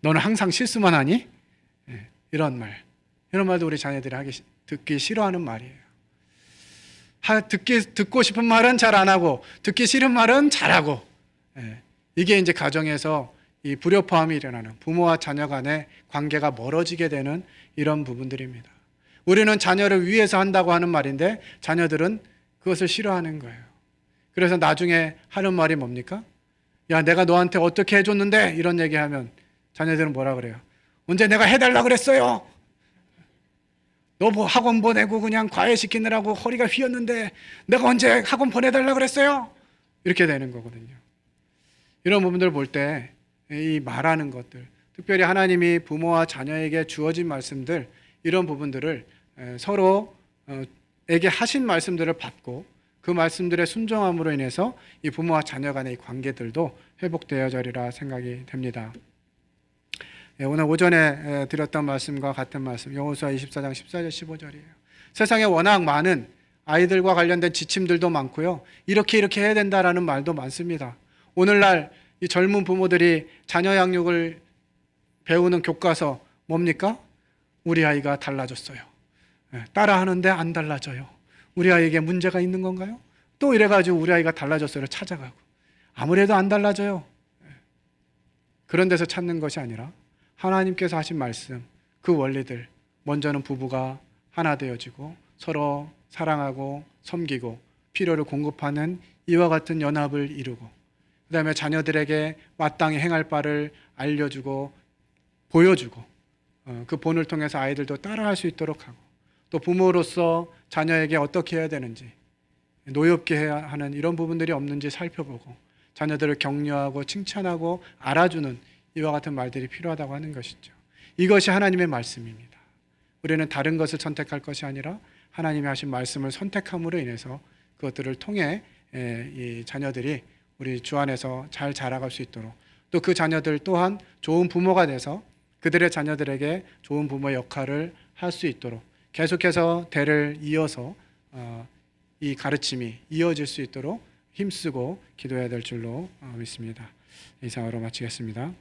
너는 항상 실수만 하니? 이런 말. 이런 말도 우리 자녀들이 듣기 싫어하는 말이에요. 듣고 싶은 말은 잘 안 하고 듣기 싫은 말은 잘하고. 이게 이제 가정에서 이 불협화음이 일어나는 부모와 자녀 간의 관계가 멀어지게 되는 이런 부분들입니다. 우리는 자녀를 위해서 한다고 하는 말인데 자녀들은 그것을 싫어하는 거예요. 그래서 나중에 하는 말이 뭡니까? 야, 내가 너한테 어떻게 해줬는데? 이런 얘기하면 자녀들은 뭐라 그래요? 언제 내가 해달라 그랬어요? 너 뭐 학원 보내고 그냥 과외시키느라고 허리가 휘었는데 내가 언제 학원 보내달라 그랬어요? 이렇게 되는 거거든요. 이런 부분들을 볼 때 이 말하는 것들, 특별히 하나님이 부모와 자녀에게 주어진 말씀들, 이런 부분들을 서로에게 하신 말씀들을 받고 그 말씀들의 순종함으로 인해서 이 부모와 자녀 간의 이 관계들도 회복되어져리라 생각이 됩니다. 오늘 오전에 드렸던 말씀과 같은 말씀, 여호수아 24장 14절 15절이에요. 세상에 워낙 많은 아이들과 관련된 지침들도 많고요. 이렇게 해야 된다라는 말도 많습니다. 오늘날 이 젊은 부모들이 자녀 양육을 배우는 교과서 뭡니까? 우리 아이가 달라졌어요. 따라하는데 안 달라져요. 우리 아이에게 문제가 있는 건가요? 또 이래가지고 우리 아이가 달라졌어요를 찾아가고 아무래도 안 달라져요. 그런 데서 찾는 것이 아니라 하나님께서 하신 말씀, 그 원리들, 먼저는 부부가 하나 되어지고 서로 사랑하고 섬기고 필요를 공급하는 이와 같은 연합을 이루고, 그 다음에 자녀들에게 마땅히 행할 바를 알려주고 보여주고, 그 본을 통해서 아이들도 따라할 수 있도록 하고, 또 부모로서 자녀에게 어떻게 해야 되는지, 노엽게 해야 하는 이런 부분들이 없는지 살펴보고 자녀들을 격려하고 칭찬하고 알아주는 이와 같은 말들이 필요하다고 하는 것이죠. 이것이 하나님의 말씀입니다. 우리는 다른 것을 선택할 것이 아니라 하나님이 하신 말씀을 선택함으로 인해서 그것들을 통해 이 자녀들이 우리 주 안에서 잘 자라갈 수 있도록, 또 그 자녀들 또한 좋은 부모가 돼서 그들의 자녀들에게 좋은 부모의 역할을 할 수 있도록 계속해서 대를 이어서 이 가르침이 이어질 수 있도록 힘쓰고 기도해야 될 줄로 믿습니다. 이상으로 마치겠습니다.